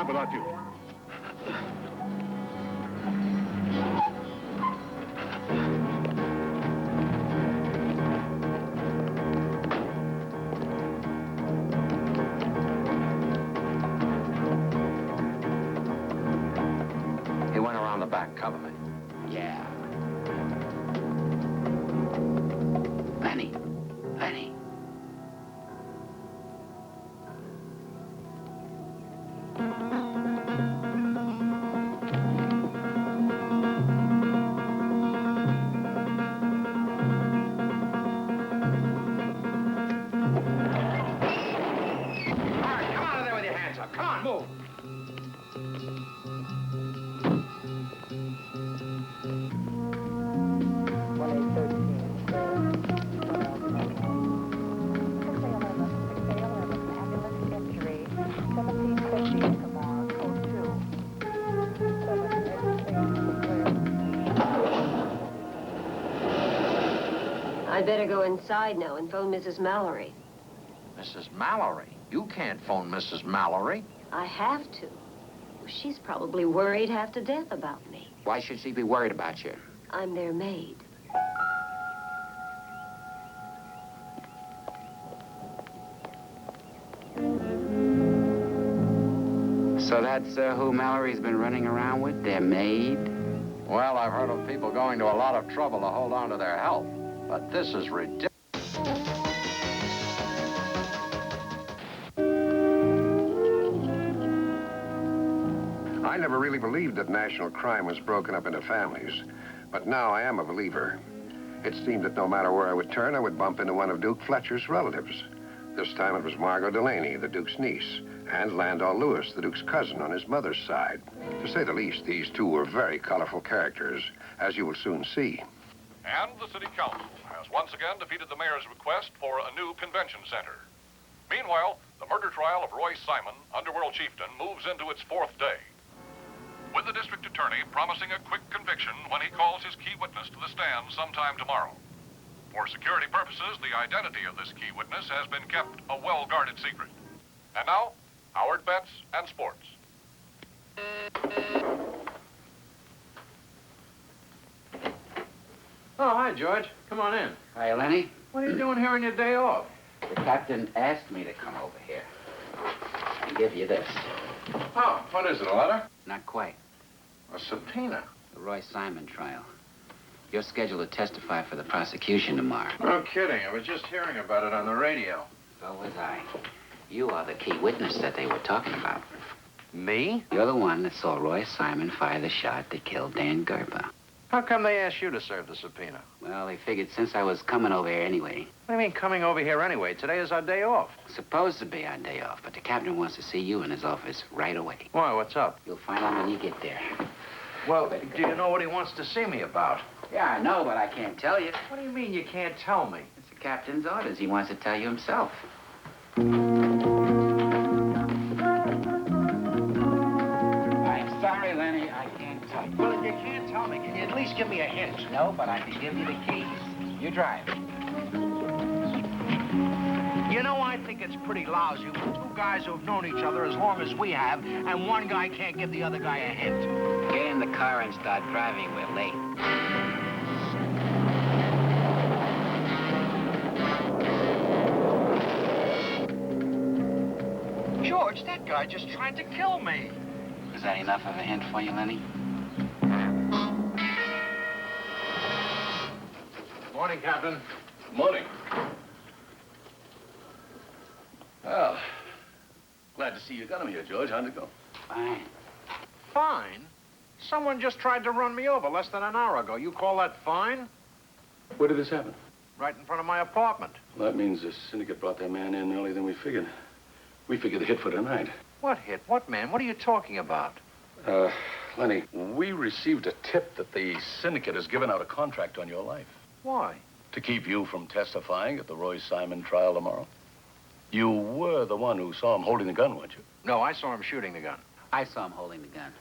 Not without you. He went around the back. Cover me. Yeah. Lenny. Lenny. All right, come out of there with your hands up. Come on, move. I'd better go inside now and phone Mrs. Mallory. Mrs. Mallory? You can't phone Mrs. Mallory. I have to. She's probably worried half to death about me. Why should she be worried about you? I'm their maid. So that's who Mallory's been running around with, their maid? Well, I've heard of people going to a lot of trouble to hold on to their health. But this is ridiculous. I never really believed that national crime was broken up into families, but now I am a believer. It seemed that no matter where I would turn, I would bump into one of Duke Fletcher's relatives. This time it was Margot Delaney, the Duke's niece, and Landau Lewis, the Duke's cousin on his mother's side. To say the least, these two were very colorful characters, as you will soon see. And the City Council has once again defeated the mayor's request for a new convention center. Meanwhile, the murder trial of Roy Simon, underworld chieftain, moves into its 4th day, with the district attorney promising a quick conviction when he calls his key witness to the stand sometime tomorrow. For security purposes, the identity of this key witness has been kept a well-guarded secret. And now, Howard Bets and Sports. Oh, hi, George. Come on in. Hi, Lenny. What are you doing here on your day off? The captain asked me to come over here and give you this. Oh, what is it, a letter? Not quite. A subpoena. The Roy Simon trial. You're scheduled to testify for the prosecution tomorrow. No kidding. I was just hearing about it on the radio. So was I. You are the key witness that they were talking about. Me? You're the one that saw Roy Simon fire the shot that killed Dan Gerber. How come they asked you to serve the subpoena? Well, they figured since I was coming over here anyway. What do you mean coming over here anyway? Today is our day off. Supposed to be our day off, but the captain wants to see you in his office right away. Why, what's up? You'll find out when you get there. Well, do you know what he wants to see me about? Yeah, I know, but I can't tell you. What do you mean you can't tell me? It's the captain's orders. He wants to tell you himself. I'm sorry, Lenny. I can't tell you. Well, if you can't tell me, can you at least give me a hint? No, but I can give you the keys. You drive. You know, I think it's pretty lousy when two guys who've known each other as long as we have, and one guy can't give the other guy a hint. Get in the car and start driving. We're late. George, that guy just tried to kill me. Is that enough of a hint for you, Lenny? Morning, Captain. Morning. Well, glad to see you got him here, George. How'd it go? Fine. Fine? Someone just tried to run me over less than an hour ago. You call that fine? Where did this happen? Right in front of my apartment. Well, that means the syndicate brought their man in earlier than we figured. We figured the hit for tonight. What hit? What man? What are you talking about? Lenny, we received a tip that the syndicate has given out a contract on your life. Why? To keep you from testifying at the Roy Simon trial tomorrow. You were the one who saw him holding the gun, weren't you? No, I saw him shooting the gun. I saw him holding the gun.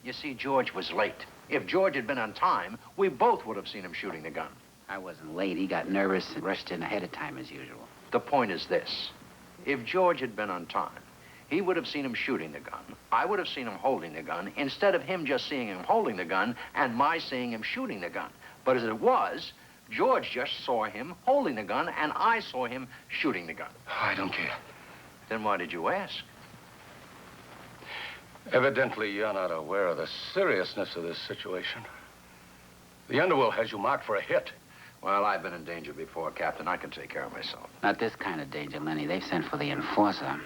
You see, George was late. If George had been on time, we both would have seen him shooting the gun. I wasn't late. He got nervous and rushed in ahead of time as usual. The point is this. If George had been on time, he would have seen him shooting the gun. I would have seen him holding the gun, instead of him just seeing him holding the gun and my seeing him shooting the gun. But as it was, George just saw him holding the gun, and I saw him shooting the gun. I don't care. Then why did you ask? Evidently, you're not aware of the seriousness of this situation. The underworld has you marked for a hit. Well, I've been in danger before, Captain. I can take care of myself. Not this kind of danger, Lenny. They've sent for the enforcer.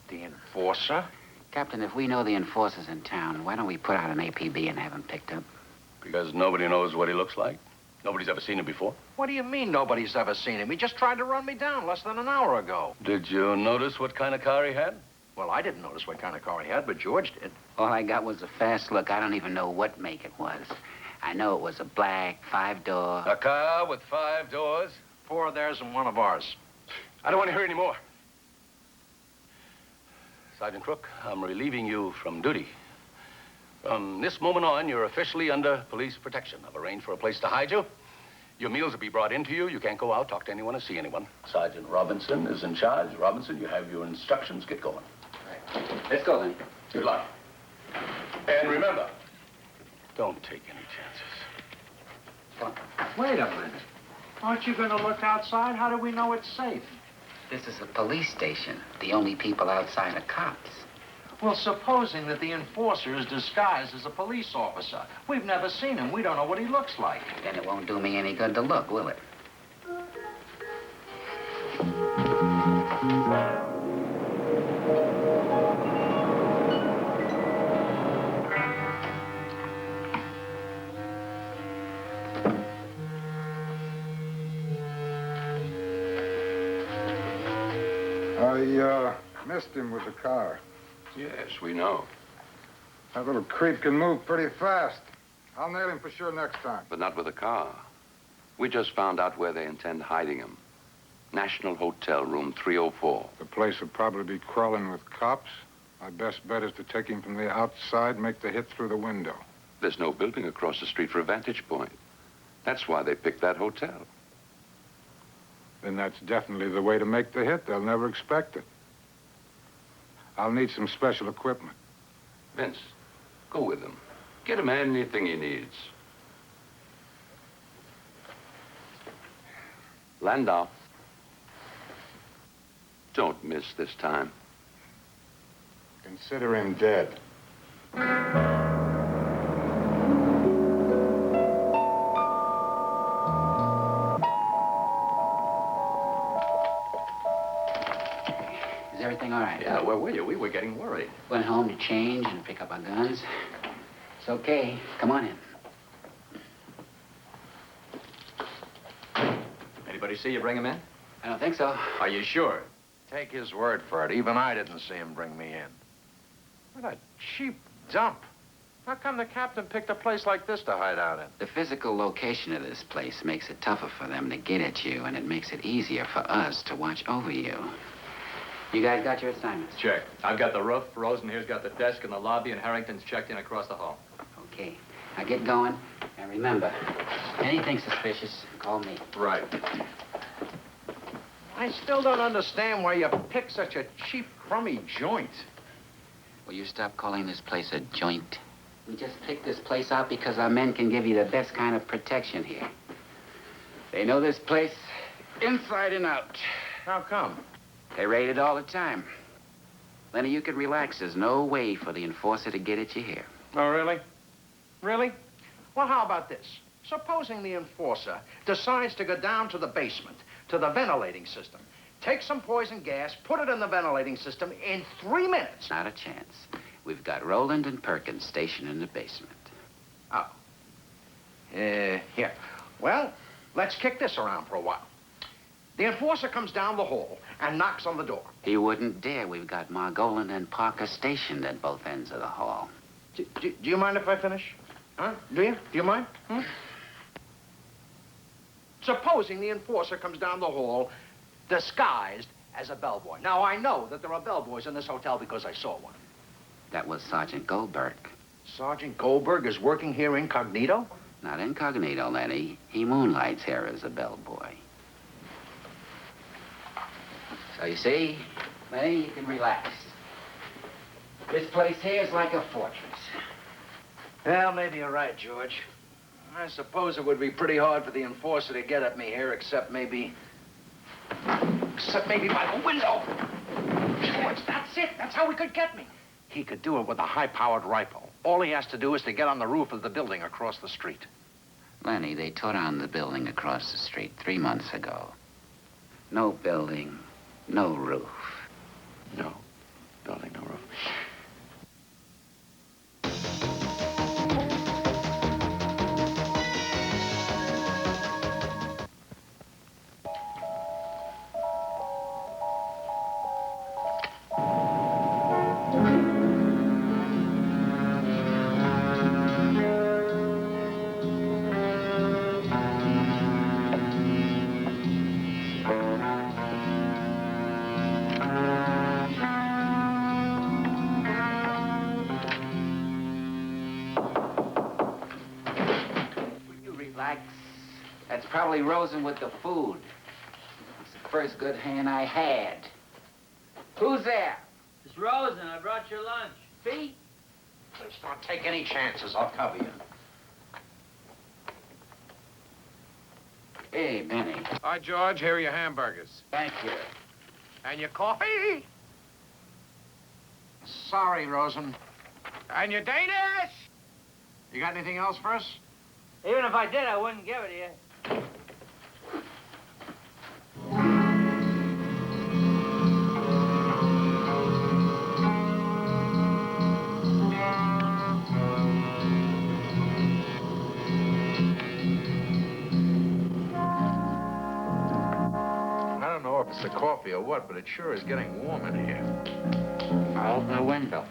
The enforcer? Captain, if we know the enforcer's in town, why don't we put out an APB and have him picked up? Because nobody knows what he looks like? Nobody's ever seen him before? What do you mean nobody's ever seen him? He just tried to run me down less than an hour ago. Did you notice what kind of car he had? Well, I didn't notice what kind of car he had, but George did. All I got was a fast look. I don't even know what make it was. I know it was a black 5-door. A car with 5 doors? 4 of theirs and 1 of ours. I don't want to hear any more. Sergeant Crook, I'm relieving you from duty. From this moment on, you're officially under police protection. I've arranged for a place to hide you. Your meals will be brought in to you. You can't go out, talk to anyone, or see anyone. Sergeant Robinson is in charge. Robinson, you have your instructions. Get going. Right. Let's go, then. Good luck. And remember, don't take any chances. Wait a minute. Aren't you going to look outside? How do we know it's safe? This is a police station. The only people outside are cops. Well, supposing that the enforcer is disguised as a police officer. We've never seen him. We don't know what he looks like. Then it won't do me any good to look, will it? I missed him with the car. Yes, we know. That little creep can move pretty fast. I'll nail him for sure next time. But not with a car. We just found out where they intend hiding him. National Hotel, room 304. The place will probably be crawling with cops. My best bet is to take him from the outside, make the hit through the window. There's no building across the street for a vantage point. That's why they picked that hotel. Then that's definitely the way to make the hit. They'll never expect it. I'll need some special equipment. Vince, go with him. Get him anything he needs. Landau. Don't miss this time. Consider him dead. Is everything all right? Yeah, where were you? We were getting worried. Went home to change and pick up our guns. It's okay. Come on in. Anybody see you bring him in? I don't think so. Are you sure? Take his word for it. Even I didn't see him bring me in. What a cheap dump. How come the captain picked a place like this to hide out in? The physical location of this place makes it tougher for them to get at you, and it makes it easier for us to watch over you. You guys got your assignments? Check. I've got the roof. Rosen here's got the desk in the lobby, and Harrington's checked in across the hall. Okay. Now get going. And remember, anything suspicious, call me. Right. I still don't understand why you picked such a cheap, crummy joint. Will you stop calling this place a joint? We just picked this place out because our men can give you the best kind of protection here. They know this place inside and out. How come? They raid it all the time. Lenny, you can relax. There's no way for the enforcer to get at you here. Oh, really? Really? Well, how about this? Supposing the enforcer decides to go down to the basement, to the ventilating system, take some poison gas, put it in the ventilating system in 3 minutes. Not a chance. We've got Roland and Perkins stationed in the basement. Oh. Here. Well, let's kick this around for a while. The enforcer comes down the hall and knocks on the door. He wouldn't dare. We've got Margolin and Parker stationed at both ends of the hall. Do you mind if I finish? Huh? Do you? Do you mind? Hmm? Supposing the enforcer comes down the hall disguised as a bellboy. Now, I know that there are bellboys in this hotel because I saw one. That was Sergeant Goldberg. Sergeant Goldberg is working here incognito? Not incognito, Lenny. He moonlights here as a bellboy. So you see, Lenny, you can relax. This place here is like a fortress. Well, maybe you're right, George. I suppose it would be pretty hard for the enforcer to get at me here, except maybe by the window. George, that's it. That's how he could get me. He could do it with a high-powered rifle. All he has to do is to get on the roof of the building across the street. Lenny, they tore down the building across the street 3 months ago. No building, no roof. No building, no roof. Relax. That's probably Rosen with the food. It's the first good hand I had. Who's there? It's Rosen. I brought your lunch. See? Let's not take any chances. I'll cover you. Hey, Benny. Hi, George. Here are your hamburgers. Thank you. And your coffee. Sorry, Rosen. And your Danish. You got anything else for us? Even if I did, I wouldn't give it to you. I don't know if it's the coffee or what, but it sure is getting warm in here. I'll open the window.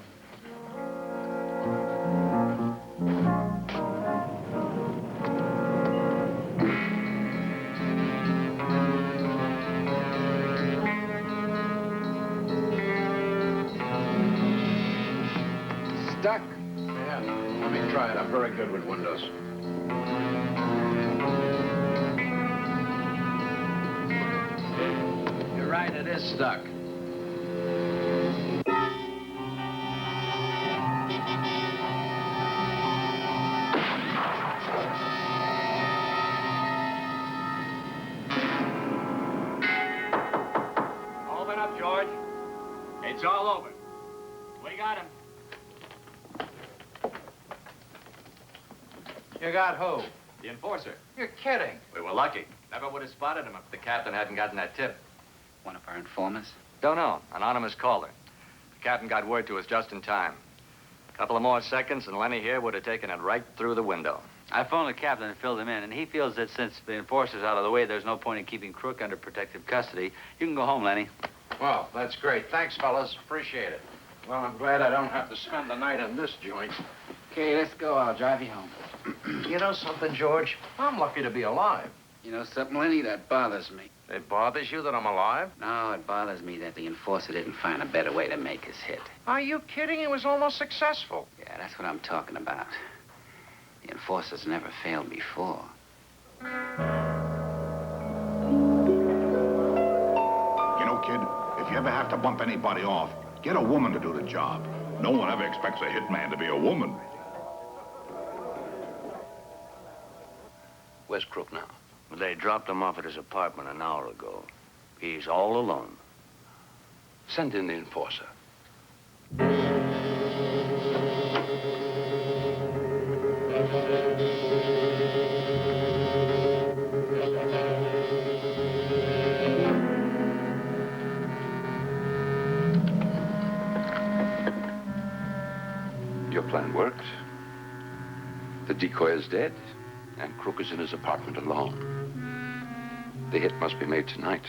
Stuck? Yeah. Let me try it. I'm very good with windows. You're right, it is stuck. Open up, George. It's all over. We got him. You got who? The enforcer. You're kidding. We were lucky. Never would have spotted him if the captain hadn't gotten that tip. One of our informers? Don't know. Anonymous caller. The captain got word to us just in time. A couple of more seconds, and Lenny here would have taken it right through the window. I phoned the captain and filled him in, and he feels that since the enforcer's out of the way, there's no point in keeping Crook under protective custody. You can go home, Lenny. Well, that's great. Thanks, fellas. Appreciate it. Well, I'm glad I don't have to spend the night in this joint. Okay, let's go. I'll drive you home. You know something, George? I'm lucky to be alive. You know something, Lenny? That bothers me. It bothers you that I'm alive? No, it bothers me that the enforcer didn't find a better way to make his hit. Are you kidding? It was almost successful. Yeah, that's what I'm talking about. The enforcer's never failed before. You know, kid, if you ever have to bump anybody off, get a woman to do the job. No one ever expects a hitman to be a woman. Where's Crook now? They dropped him off at his apartment an hour ago. He's all alone. Send in the enforcer. Your plan worked. The decoy is dead, and Crook is in his apartment alone. The hit must be made tonight.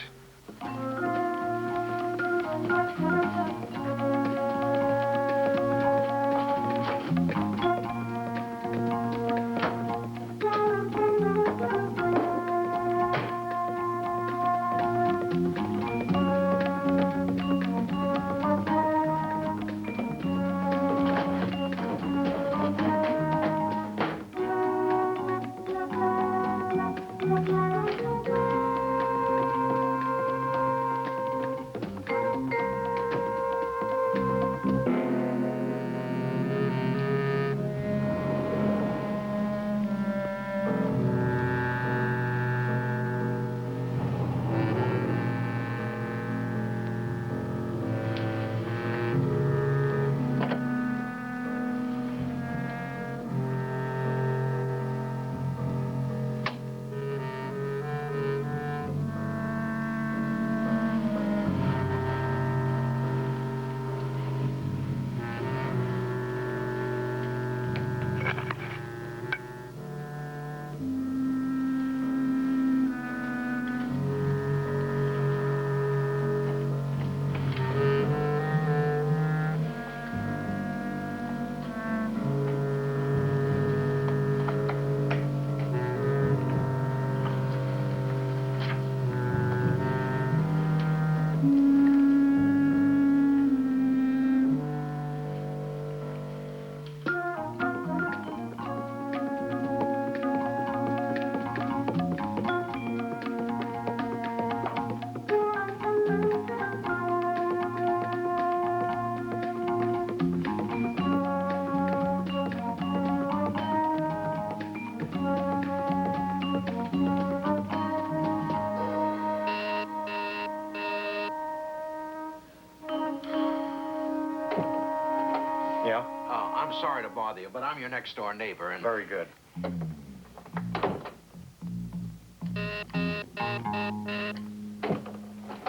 sorry to bother you, but I'm your next door neighbor, and... Very good.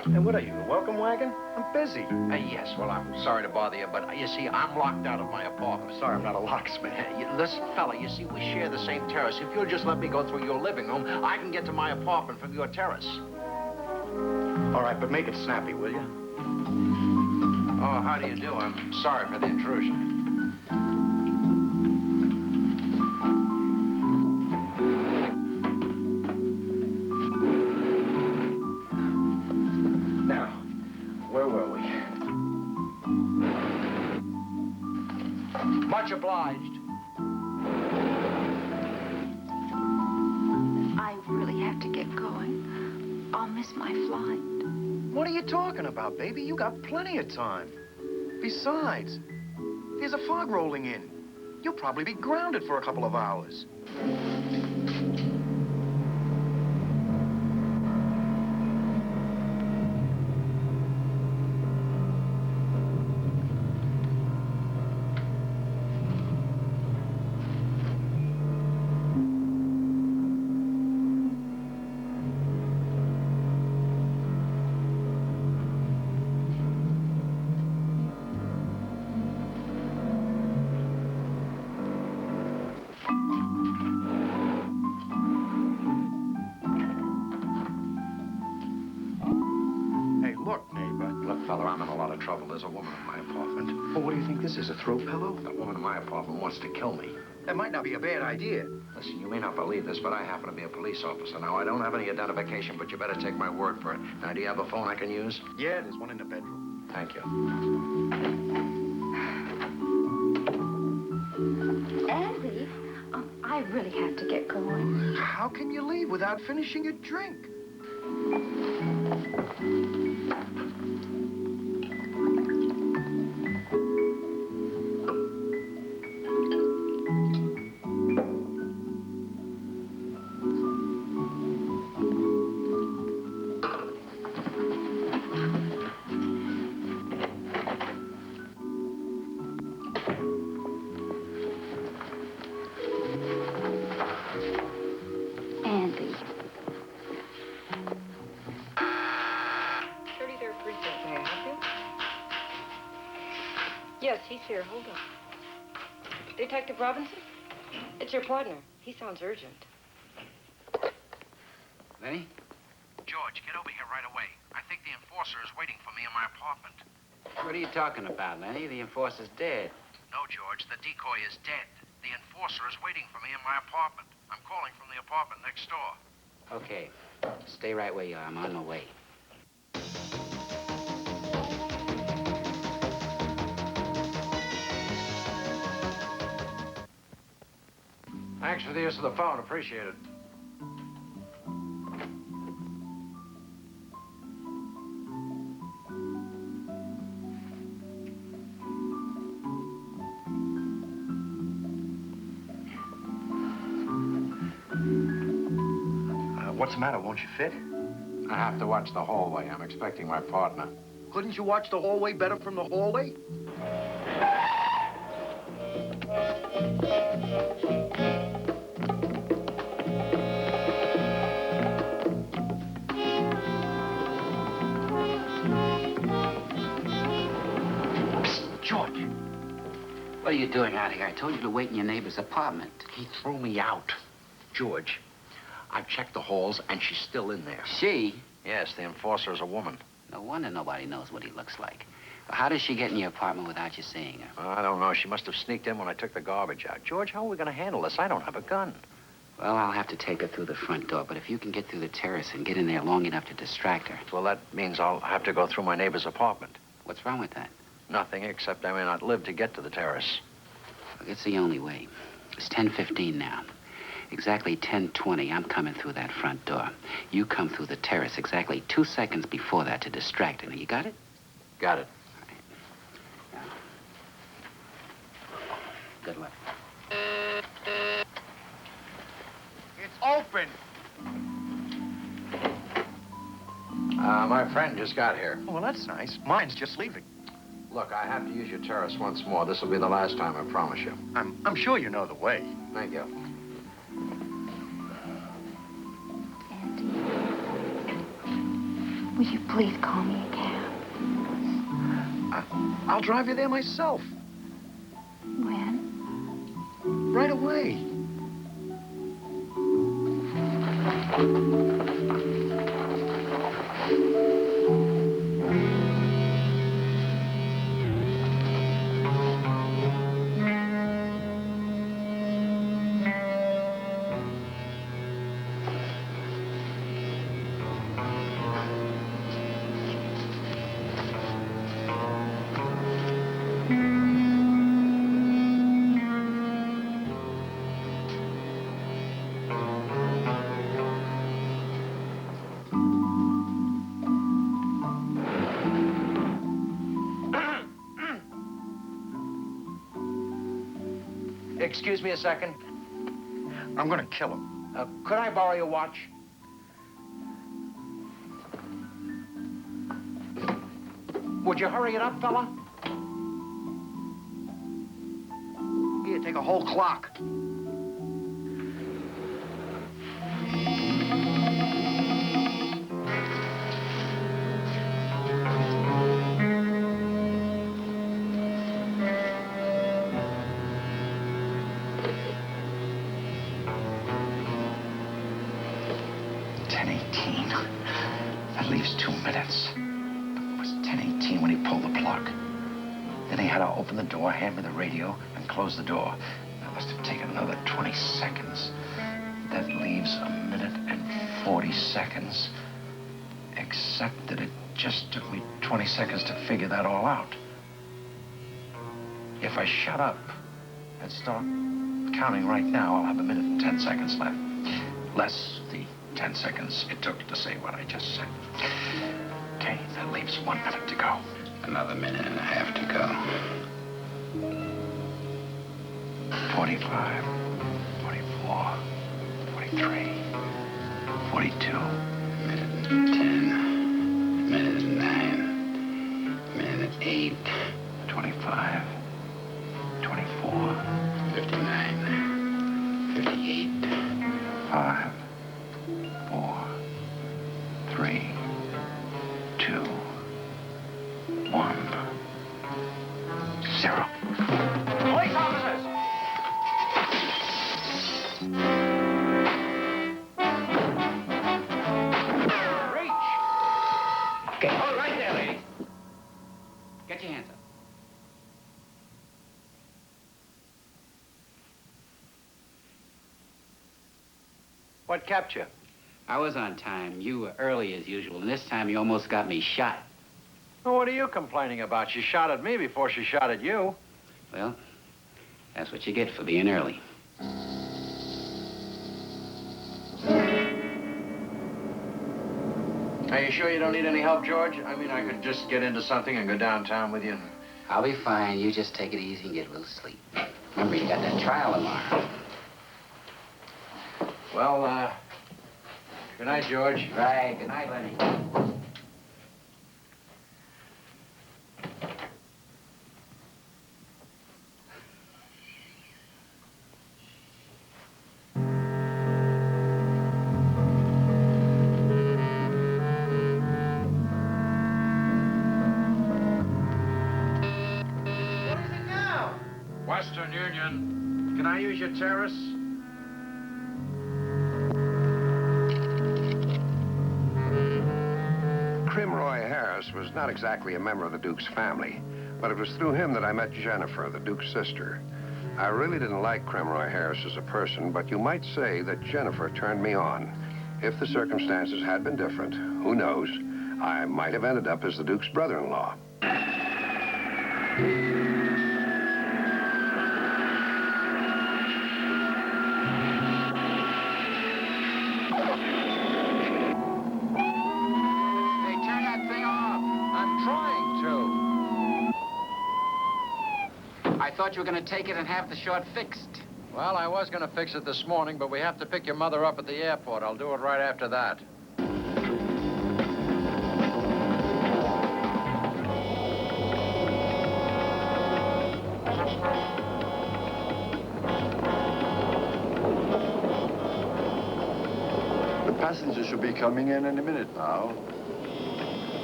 Hey, what are you, a welcome wagon? I'm busy. Yes, well, I'm sorry to bother you, but you see, I'm locked out of my apartment. Sorry, I'm not a locksmith. Listen, fella, you see, we share the same terrace. If you'll just let me go through your living room, I can get to my apartment from your terrace. All right, but make it snappy, will you? Oh, how do you do? I'm sorry for the intrusion. Now, where were we? Much obliged. I really have to get going. I'll miss my flight. What are you talking about, baby? You got plenty of time. Besides, there's a fog rolling in. You'll probably be grounded for a couple of hours. Fella, I'm in a lot of trouble. There's a woman in my apartment. Well, what do you think this is, a throw pillow? The woman in my apartment wants to kill me. That might not be a bad idea. Listen, you may not believe this, but I happen to be a police officer. Now, I don't have any identification, but you better take my word for it. Now, do you have a phone I can use? Yeah, there's one in the bedroom. Thank you. Andy, I really have to get going. How can you leave without finishing your drink? Andy. 33rd Precinct, may I help you? Yes, he's here. Hold on. Detective Robinson? It's your partner. He sounds urgent. Lenny? George, get over here right away. I think the enforcer is waiting for me in my apartment. What are you talking about, Lenny? The enforcer's dead. No, George, the decoy is dead. The enforcer is waiting for me in my apartment. I'm calling from the apartment next door. Okay. Stay right where you are. I'm on my way. Thanks for the use of the phone. Appreciate it. What's the matter? Won't you fit? I have to watch the hallway. I'm expecting my partner. Couldn't you watch the hallway better from the hallway? George. What are you doing out here? I told you to wait in your neighbor's apartment. He threw me out. George, I've checked the halls, and she's still in there. She? Yes, the enforcer is a woman. No wonder nobody knows what he looks like. How does she get in your apartment without you seeing her? I don't know. She must have sneaked in when I took the garbage out. George, how are we going to handle this? I don't have a gun. Well, I'll have to take her through the front door, but if you can get through the terrace and get in there long enough to distract her... Well, that means I'll have to go through my neighbor's apartment. What's wrong with that? Nothing, except I may not live to get to the terrace. Look, it's the only way. It's 10:15 now. Exactly 10:20, I'm coming through that front door. You come through the terrace exactly 2 seconds before that to distract her. You got it? Got it. All right. Good luck. It's open. My friend just got here. Oh, well, that's nice. Mine's just leaving. Look, I have to use your terrace once more. This will be the last time, I promise you. I'm sure you know the way. Thank you. Will you please call me a cab? I'll drive you there myself. When? Right away. Excuse me a second. I'm gonna kill him. Could I borrow your watch? Would you hurry it up, fella? Here, take a whole clock. That leaves 2 minutes. It was 10:18 when he pulled the plug. Then he had to open the door, hand me the radio, and close the door. That must have taken another 20 seconds. That leaves 1 minute and 40 seconds. Except that it just took me 20 seconds to figure that all out. If I shut up and start counting right now, I'll have 1 minute and 10 seconds left. Less the 10 seconds it took to say what I just said. Okay, that leaves 1 minute to go. Another minute and a half to go. 45, 44, 43, 42. Minute and 10. Minute and 9. Minute and 8. 25, 24. 59. 58. 5, 4, 3, 2, 1, 0. Police officers! Reach! Okay, hold right there, lady. Get your hands up. What kept you? I was on time. You were early as usual, and this time you almost got me shot. Well, what are you complaining about? She shot at me before she shot at you. Well, that's what you get for being early. Are you sure you don't need any help, George? I mean, I could just get into something and go downtown with you. I'll be fine. You just take it easy and get a little sleep. Remember, you got that trial tomorrow. Well, good night, George. Right. Good night, Lenny. Western Union. Can I use your terrace? Roy Harris was not exactly a member of the Duke's family, but it was through him that I met Jennifer, the Duke's sister. I really didn't like Roy Harris as a person, but you might say that Jennifer turned me on. If the circumstances had been different, who knows, I might have ended up as the Duke's brother-in-law. I thought you were going to take it and have the short fixed. Well, I was going to fix it this morning, but we have to pick your mother up at the airport. I'll do it right after that. Passengers should be coming in any minute now.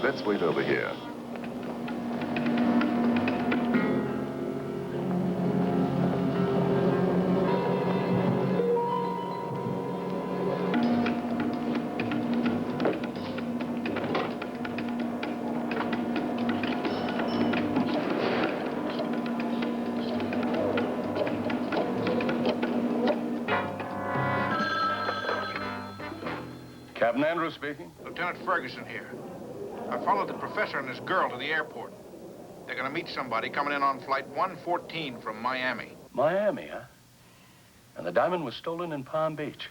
Let's wait over here. Captain Andrews speaking. Lieutenant Ferguson here. I followed the professor and his girl to the airport. They're going to meet somebody coming in on flight 114 from Miami. Miami, huh? And the diamond was stolen in Palm Beach.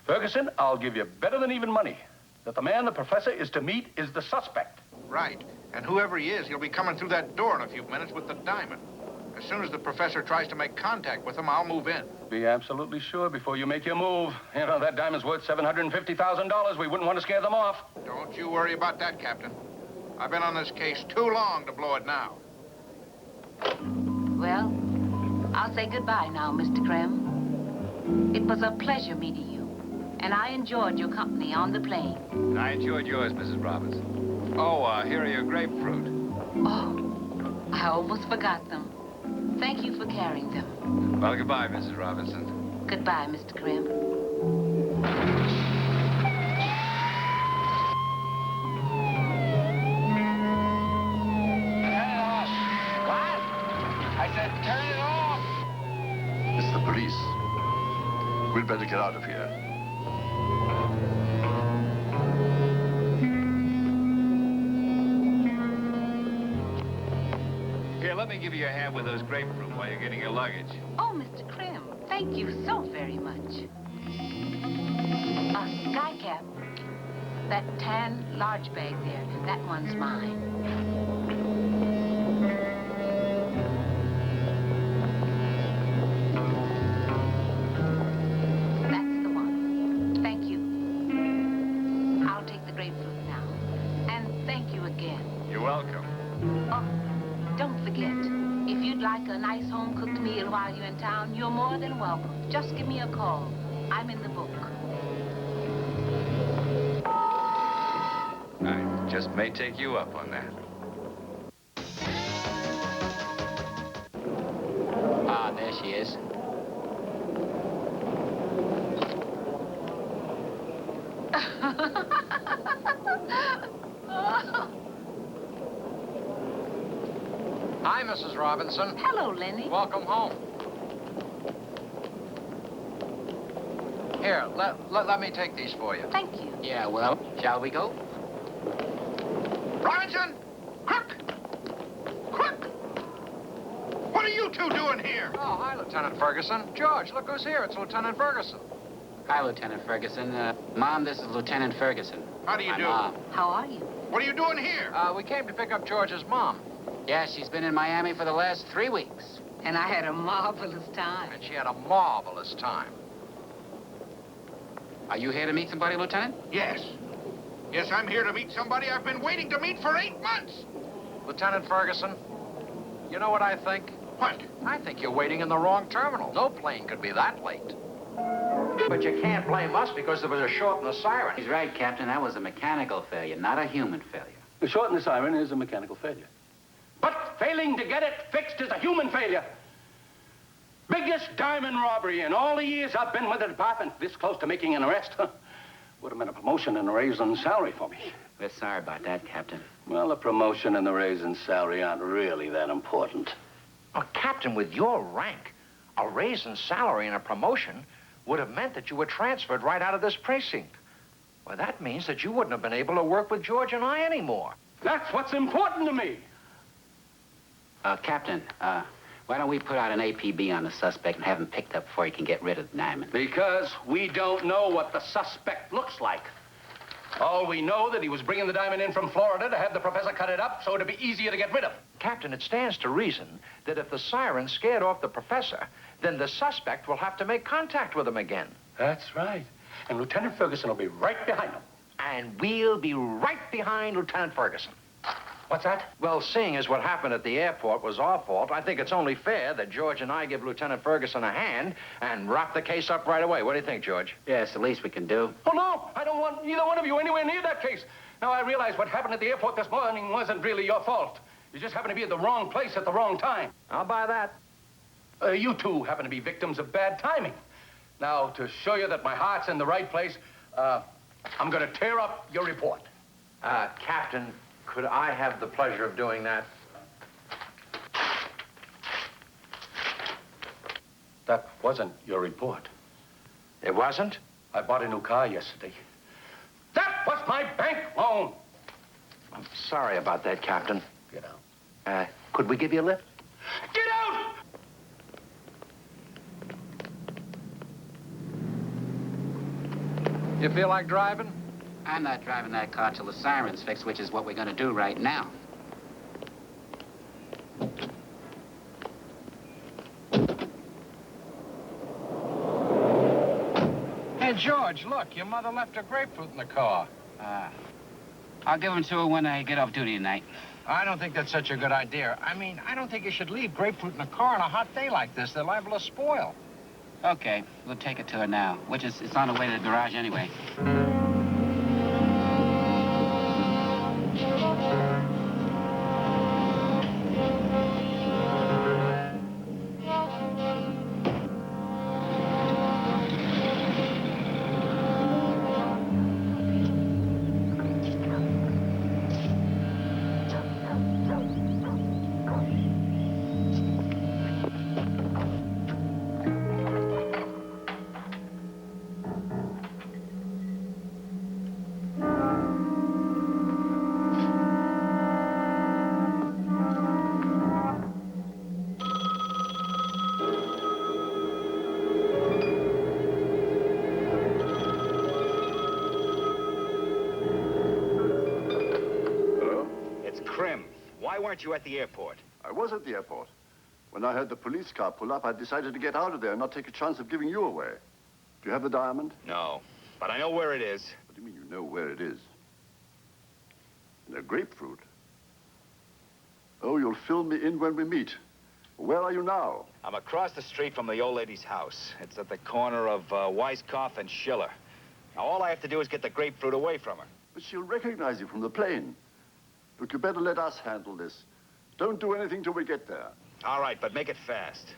Ferguson, I'll give you better than even money that the man the professor is to meet is the suspect. Right. And whoever he is, he'll be coming through that door in a few minutes with the diamond. As soon as the professor tries to make contact with him, I'll move in. Be absolutely sure before you make your move. You know, that diamond's worth $750,000. We wouldn't want to scare them off. Don't you worry about that, Captain. I've been on this case too long to blow it now. Well, I'll say goodbye now, Mr. Krem. It was a pleasure meeting you, and I enjoyed your company on the plane. And I enjoyed yours, Mrs. Robinson. Oh, here are your grapefruit. Oh, I almost forgot them. Thank you for carrying them. Well, goodbye, Mrs. Robinson. Goodbye, Mr. Krem. I said, turn it off! It's the police. We'd better get out of here. Here, let me give you a hand with those grapefruit while you're getting your luggage. Oh, Mr. Krem, thank you so very much. Skycap. That tan large bag there, that one's mine. That's the one. Thank you. I'll take the grapefruit now. And thank you again. You're welcome. Oh, don't forget, if you'd like a nice home-cooked meal while you're in town, you're more than welcome. Just give me a call. I'm in the book. I just may take you up on that. Ah, there she is. Hi, Mrs. Robinson. Hello, Lenny. Welcome home. Here, let me take these for you. Thank you. Yeah, well, shall we go? Robinson! Crook! Crook! What are you two doing here? Oh, hi, Lieutenant Ferguson. George, look who's here. It's Lieutenant Ferguson. Hi, Lieutenant Ferguson. Mom, this is Lieutenant Ferguson. How do you My do? Mom. How are you? What are you doing here? We came to pick up George's mom. Yeah, she's been in Miami for the last 3 weeks. And I had a marvelous time. And she had a marvelous time. Are you here to meet somebody, Lieutenant? Yes. Yes, I'm here to meet somebody I've been waiting to meet for 8 months. Lieutenant Ferguson, you know what I think? What? I think you're waiting in the wrong terminal. No plane could be that late. But you can't blame us because there was a short in the siren. He's right, Captain. That was a mechanical failure, not a human failure. The short in the siren is a mechanical failure. But failing to get it fixed is a human failure. Biggest diamond robbery in all the years I've been with the department. This close to making an arrest. Would have meant a promotion and a raise in salary for me. We're sorry about that, Captain. Well, the promotion and the raise in salary aren't really that important. Oh, Captain, with your rank, a raise in salary and a promotion would have meant that you were transferred right out of this precinct. Well, that means that you wouldn't have been able to work with George and I anymore. That's what's important to me. Captain, why don't we put out an APB on the suspect and have him picked up before he can get rid of the diamond? Because we don't know what the suspect looks like. All we know that he was bringing the diamond in from Florida to have the professor cut it up so it'd be easier to get rid of. Captain, it stands to reason that if the siren scared off the professor, then the suspect will have to make contact with him again. That's right. And Lieutenant Ferguson will be right behind him. And we'll be right behind Lieutenant Ferguson. What's that? Well, seeing as what happened at the airport was our fault, I think it's only fair that George and I give Lieutenant Ferguson a hand and wrap the case up right away. What do you think, George? Yeah, it's the least we can do. Oh, no, I don't want either one of you anywhere near that case. Now, I realize what happened at the airport this morning wasn't really your fault. You just happened to be at the wrong place at the wrong time. I'll buy that. You two happen to be victims of bad timing. Now, to show you that my heart's in the right place, I'm going to tear up your report. Captain, could I have the pleasure of doing that? That wasn't your report. It wasn't? I bought a new car yesterday. That was my bank loan. I'm sorry about that, Captain. Get out. Could we give you a lift? Get out! You feel like driving? I'm not driving that car till the siren's fixed, which is what we're going to do right now. Hey, George, look, your mother left her grapefruit in the car. I'll give them to her when I get off duty tonight. I don't think that's such a good idea. I mean, I don't think you should leave grapefruit in a car on a hot day like this. They're liable to spoil. Okay, we'll take it to her now, which is it's on the way to the garage anyway. Why weren't you at the airport? I was at the airport. When I heard the police car pull up, I decided to get out of there and not take a chance of giving you away. Do you have the diamond? No, but I know where it is. What do you mean you know where it is? In a grapefruit? Oh, you'll fill me in when we meet. Where are you now? I'm across the street from the old lady's house. It's at the corner of Weiskopf and Schiller. Now, all I have to do is get the grapefruit away from her. But she'll recognize you from the plane. Look, you better let us handle this. Don't do anything till we get there. All right, but make it fast.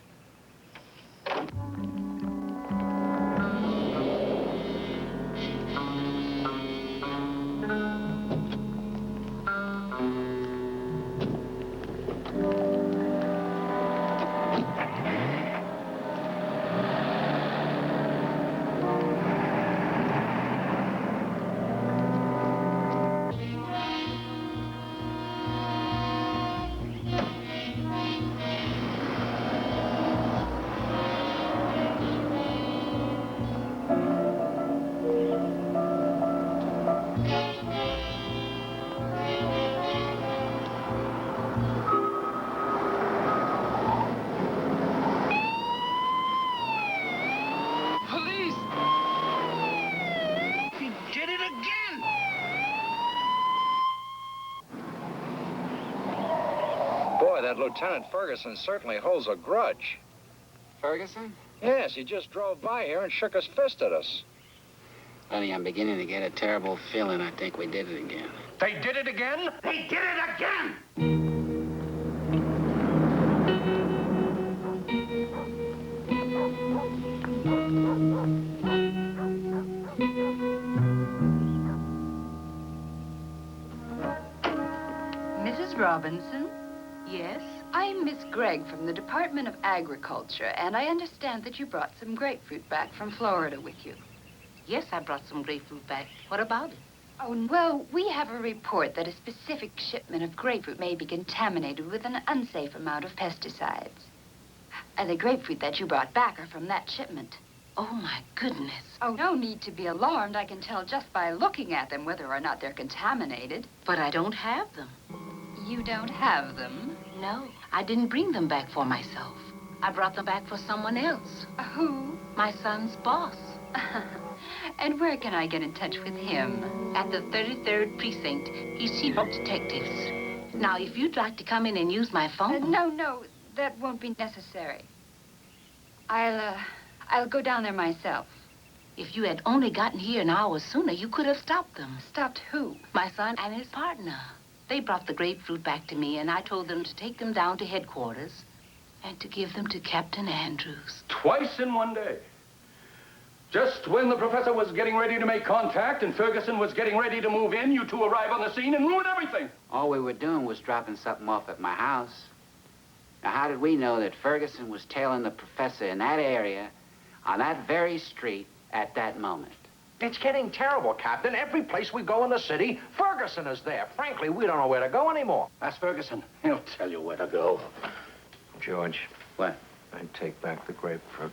That Lieutenant Ferguson certainly holds a grudge. Ferguson? Yes, he just drove by here and shook his fist at us. Honey, I'm beginning to get a terrible feeling. I think we did it again. They did it again? They did it again! Mrs. Robinson? Yes? I'm Miss Gregg from the Department of Agriculture, and I understand that you brought some grapefruit back from Florida with you. Yes, I brought some grapefruit back. What about it? Oh, well, we have a report that a specific shipment of grapefruit may be contaminated with an unsafe amount of pesticides. And the grapefruit that you brought back are from that shipment. Oh, my goodness. Oh, no need to be alarmed. I can tell just by looking at them whether or not they're contaminated. But I don't have them. You don't have them? No, I didn't bring them back for myself. I brought them back for someone else. Who? My son's boss. And where can I get in touch with him? At the 33rd Precinct. He's chief of detectives. Now, if you'd like to come in and use my phone... No, that won't be necessary. I'll go down there myself. If you had only gotten here an hour sooner, you could have stopped them. Stopped who? My son and his partner. They brought the grapefruit back to me, and I told them to take them down to headquarters and to give them to Captain Andrews. Twice in one day. Just when the professor was getting ready to make contact and Ferguson was getting ready to move in, you two arrive on the scene and ruin everything. All we were doing was dropping something off at my house. Now, how did we know that Ferguson was tailing the professor in that area, on that very street, at that moment? It's getting terrible, Captain. Every place we go in the city, Ferguson is there. Frankly, we don't know where to go anymore. That's Ferguson. He'll tell you where to go. George. What? I'd take back the grapefruit.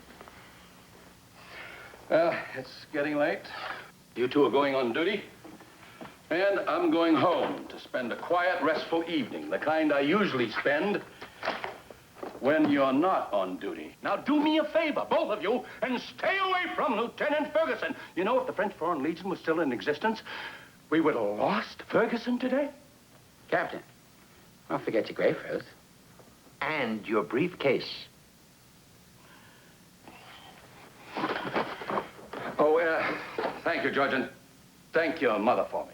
Well, it's getting late. You two are going on duty. And I'm going home to spend a quiet, restful evening, the kind I usually spend when you're not on duty. Now, do me a favor, both of you, and stay away from Lieutenant Ferguson. You know, if the French Foreign Legion was still in existence, we would have lost Ferguson today. Captain, don't forget your grapefruit. And your briefcase. Oh, thank you, George, and thank your mother for me.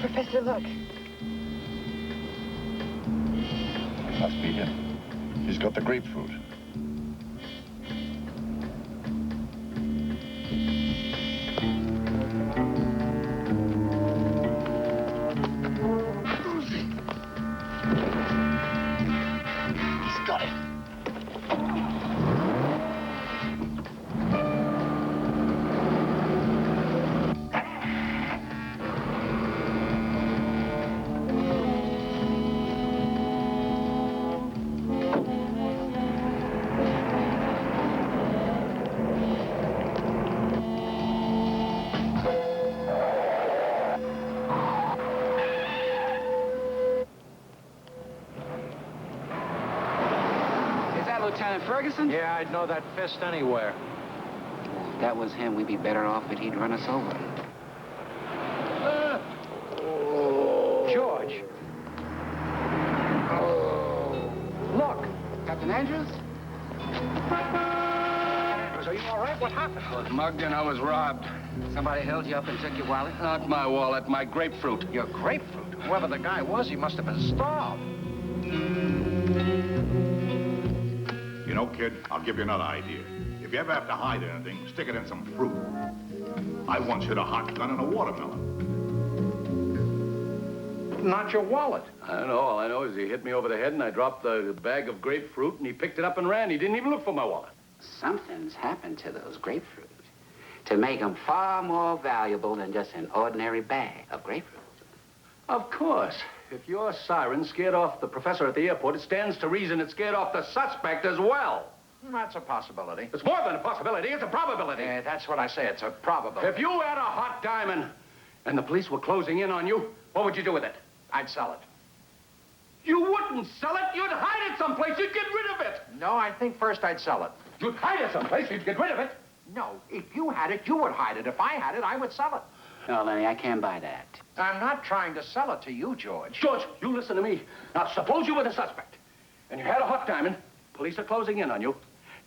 Professor, look. It must be him. He's got the grapefruit. He's got it. Lieutenant Ferguson? Yeah, I'd know that fist anywhere. If that was him, we'd be better off if he'd run us over. George. Look, Captain Andrews? Are you all right? What happened? I was mugged and I was robbed. Somebody held you up and took your wallet? Not my wallet, my grapefruit. Your grapefruit? Whoever the guy was, he must have been starved. You know, kid, I'll give you another idea. If you ever have to hide anything, stick it in some fruit. I once hid a hot gun in a watermelon. Not your wallet. I don't know. All I know is he hit me over the head and I dropped the bag of grapefruit and he picked it up and ran. He didn't even look for my wallet. Something's happened to those grapefruit to make them far more valuable than just an ordinary bag of grapefruit. Of course. If your siren scared off the professor at the airport, it stands to reason it scared off the suspect as well. That's a possibility. It's more than a possibility. It's a probability. That's what I say. It's a probability. If you had a hot diamond and the police were closing in on you, what would you do with it? I'd sell it. You wouldn't sell it. You'd hide it someplace. You'd get rid of it. No, I think first I'd sell it. You'd hide it someplace. You'd get rid of it. No, if you had it, you would hide it. If I had it, I would sell it. No, Lenny, I can't buy that. I'm not trying to sell it to you, George. George, you listen to me. Now, suppose you were the suspect, and you had a hot diamond. Police are closing in on you,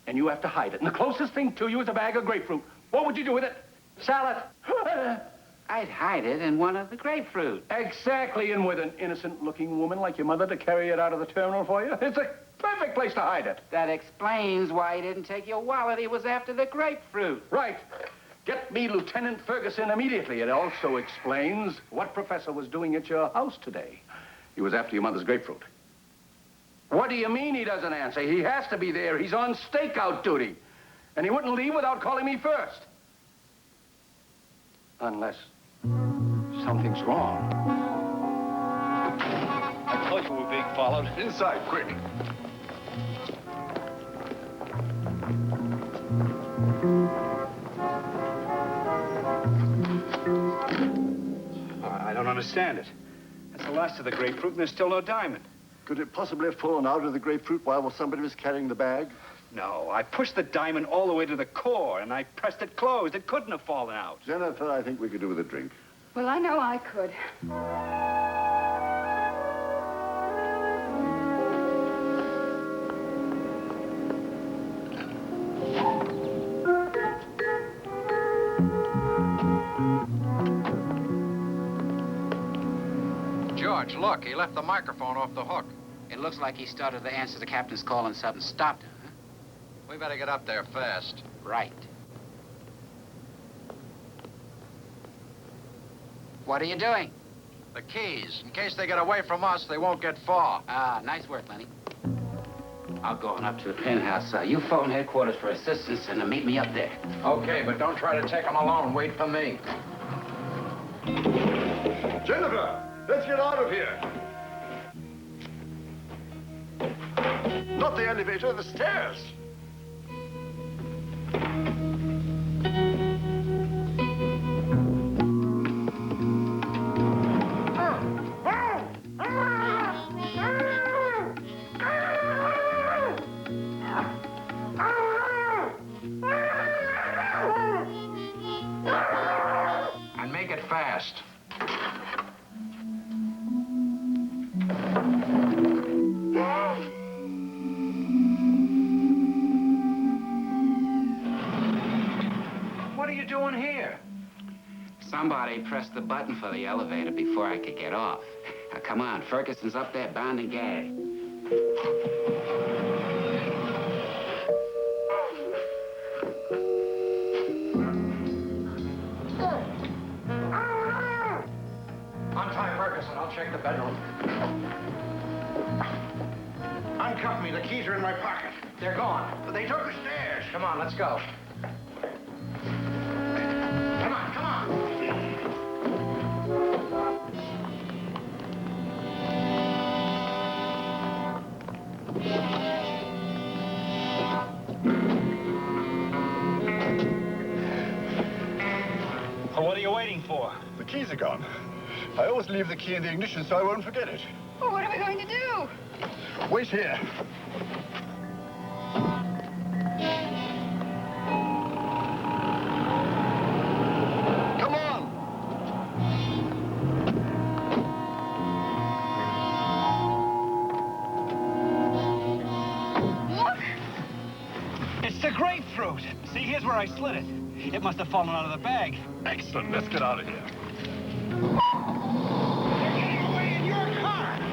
and you have to hide it. And the closest thing to you is a bag of grapefruit. What would you do with it? Sell it. I'd hide it in one of the grapefruit. Exactly, and with an innocent-looking woman like your mother to carry it out of the terminal for you. It's a perfect place to hide it. That explains why he didn't take your wallet. He was after the grapefruit. Right. Get me Lieutenant Ferguson immediately. It also explains what Professor was doing at your house today. He was after your mother's grapefruit. What do you mean he doesn't answer? He has to be there. He's on stakeout duty. And he wouldn't leave without calling me first. Unless Something's wrong. I told you we were being followed. Inside, quick. I don't understand it. That's the last of the grapefruit, and there's still no diamond. Could it possibly have fallen out of the grapefruit while somebody was carrying the bag? No, I pushed the diamond all the way to the core, and I pressed it closed. It couldn't have fallen out. Jennifer, I think we could do with a drink. Well, I know I could. George, look, he left the microphone off the hook. It looks like he started to answer the captain's call and sudden stopped it, huh? We better get up there fast. Right. What are you doing? The keys. In case they get away from us, they won't get far. Ah, nice work, Lenny. I'll go on up to the penthouse. You phone headquarters for assistance and meet me up there. Okay, but don't try to take them alone. Wait for me. Jennifer, let's get out of here. Not the elevator, the stairs. And make it fast. What are you doing here? Somebody pressed the button for the elevator before I could get off. Now, come on, Ferguson's up there bound and gagged. Untie Ferguson. I'll check the bedroom. Uncuff me. The keys are in my pocket. They're gone. They took the stairs. Come on, let's go. Come on, come on. Well, what are you waiting for? The keys are gone. I always leave the key in the ignition so I won't forget it. Well, what are we going to do? Wait here. Come on. Look! It's the grapefruit. See, here's where I slid it. It must have fallen out of the bag. Excellent. Let's get out of here.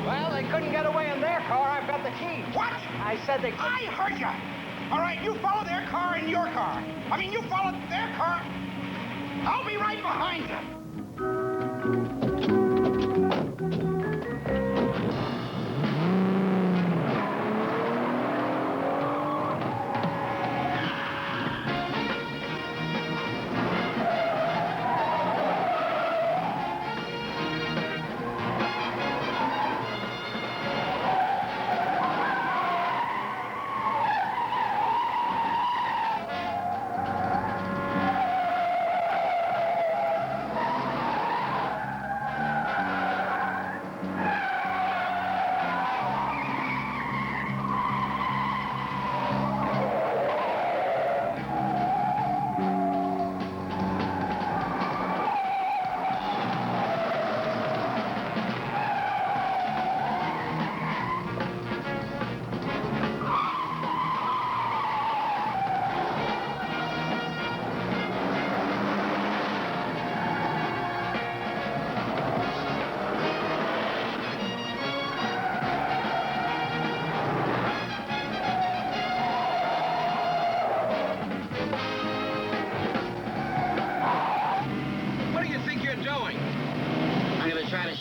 Well, they couldn't get away in their car. I've got the keys. What? I said they... I heard you. All right, you follow their car in your car. I mean, you follow their car. I'll be right behind you.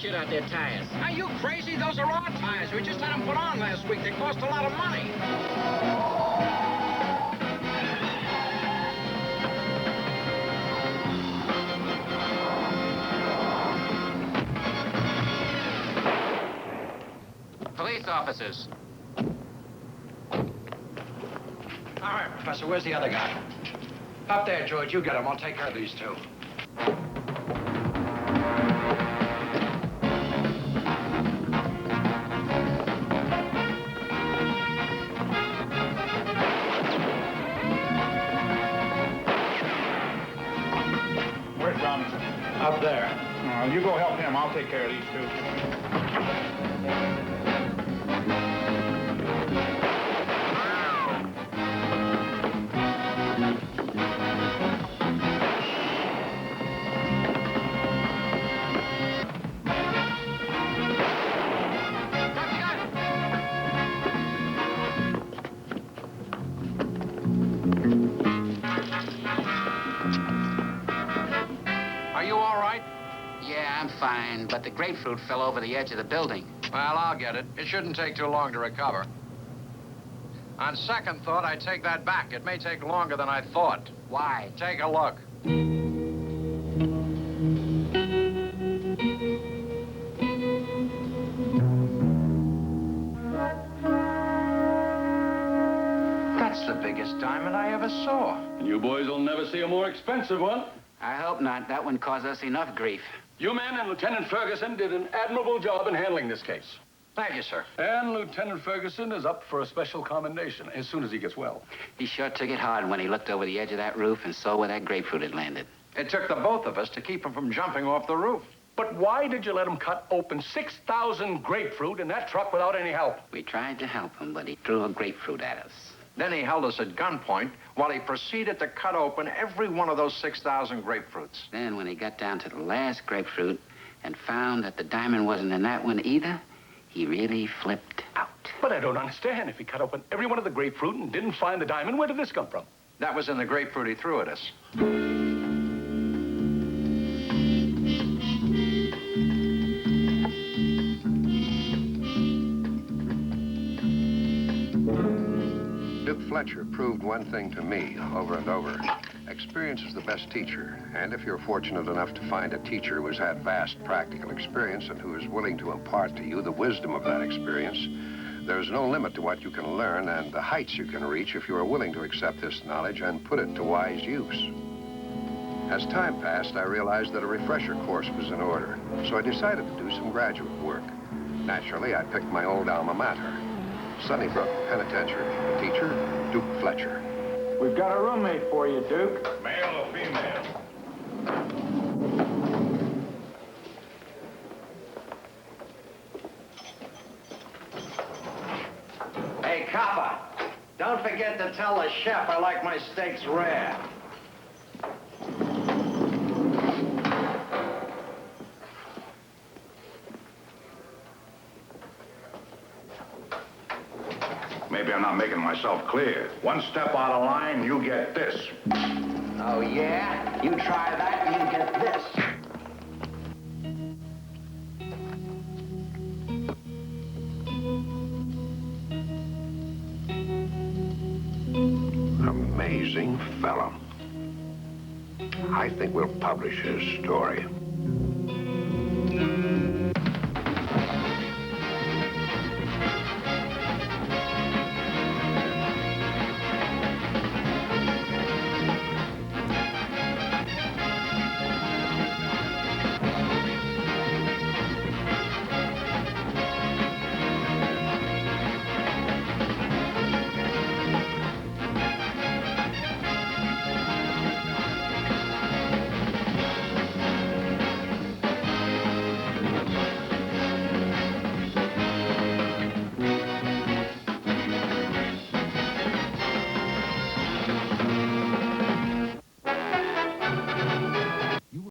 shit out their tires. Are you crazy? Those are our tires. We just had them put on last week. They cost a lot of money. offices. All right, Professor, where's the other guy? Up there, George, you get him. I'll take care of these two. Where's Robinson? Up there. You go help him. I'll take care of these two. Are you all right? Yeah, I'm fine, but the grapefruit fell over the edge of the building. Well, I'll get it. It shouldn't take too long to recover. On second thought, I take that back. It may take longer than I thought. Why? Take a look. That's the biggest diamond I ever saw. You boys will never see a more expensive one. I hope not. That one caused us enough grief. You men and Lieutenant Ferguson did an admirable job in handling this case. Thank you, sir. And Lieutenant Ferguson is up for a special commendation as soon as he gets well. He sure took it hard when he looked over the edge of that roof and saw where that grapefruit had landed. It took the both of us to keep him from jumping off the roof. But why did you let him cut open 6,000 grapefruit in that truck without any help? We tried to help him, but he threw a grapefruit at us. Then he held us at gunpoint while he proceeded to cut open every one of those 6,000 grapefruits. Then when he got down to the last grapefruit and found that the diamond wasn't in that one either, he really flipped out. But I don't understand. If he cut open every one of the grapefruit and didn't find the diamond, where did this come from? That was in the grapefruit he threw at us. Duke Fletcher proved one thing to me over and over. Experience is the best teacher, and if you're fortunate enough to find a teacher who has had vast practical experience and who is willing to impart to you the wisdom of that experience, there's no limit to what you can learn and the heights you can reach if you are willing to accept this knowledge and put it to wise use. As time passed, I realized that a refresher course was in order, so I decided to do some graduate work. Naturally, I picked my old alma mater, Sunnybrook Penitentiary. Teacher, Duke Fletcher. We've got a roommate for you, Duke. Male or female? Hey, copper, don't forget to tell the chef I like my steaks rare. Maybe I'm not making myself clear. One step out of line, you get this. Oh, yeah? You try that and you get this. Amazing fellow. I think we'll publish his story.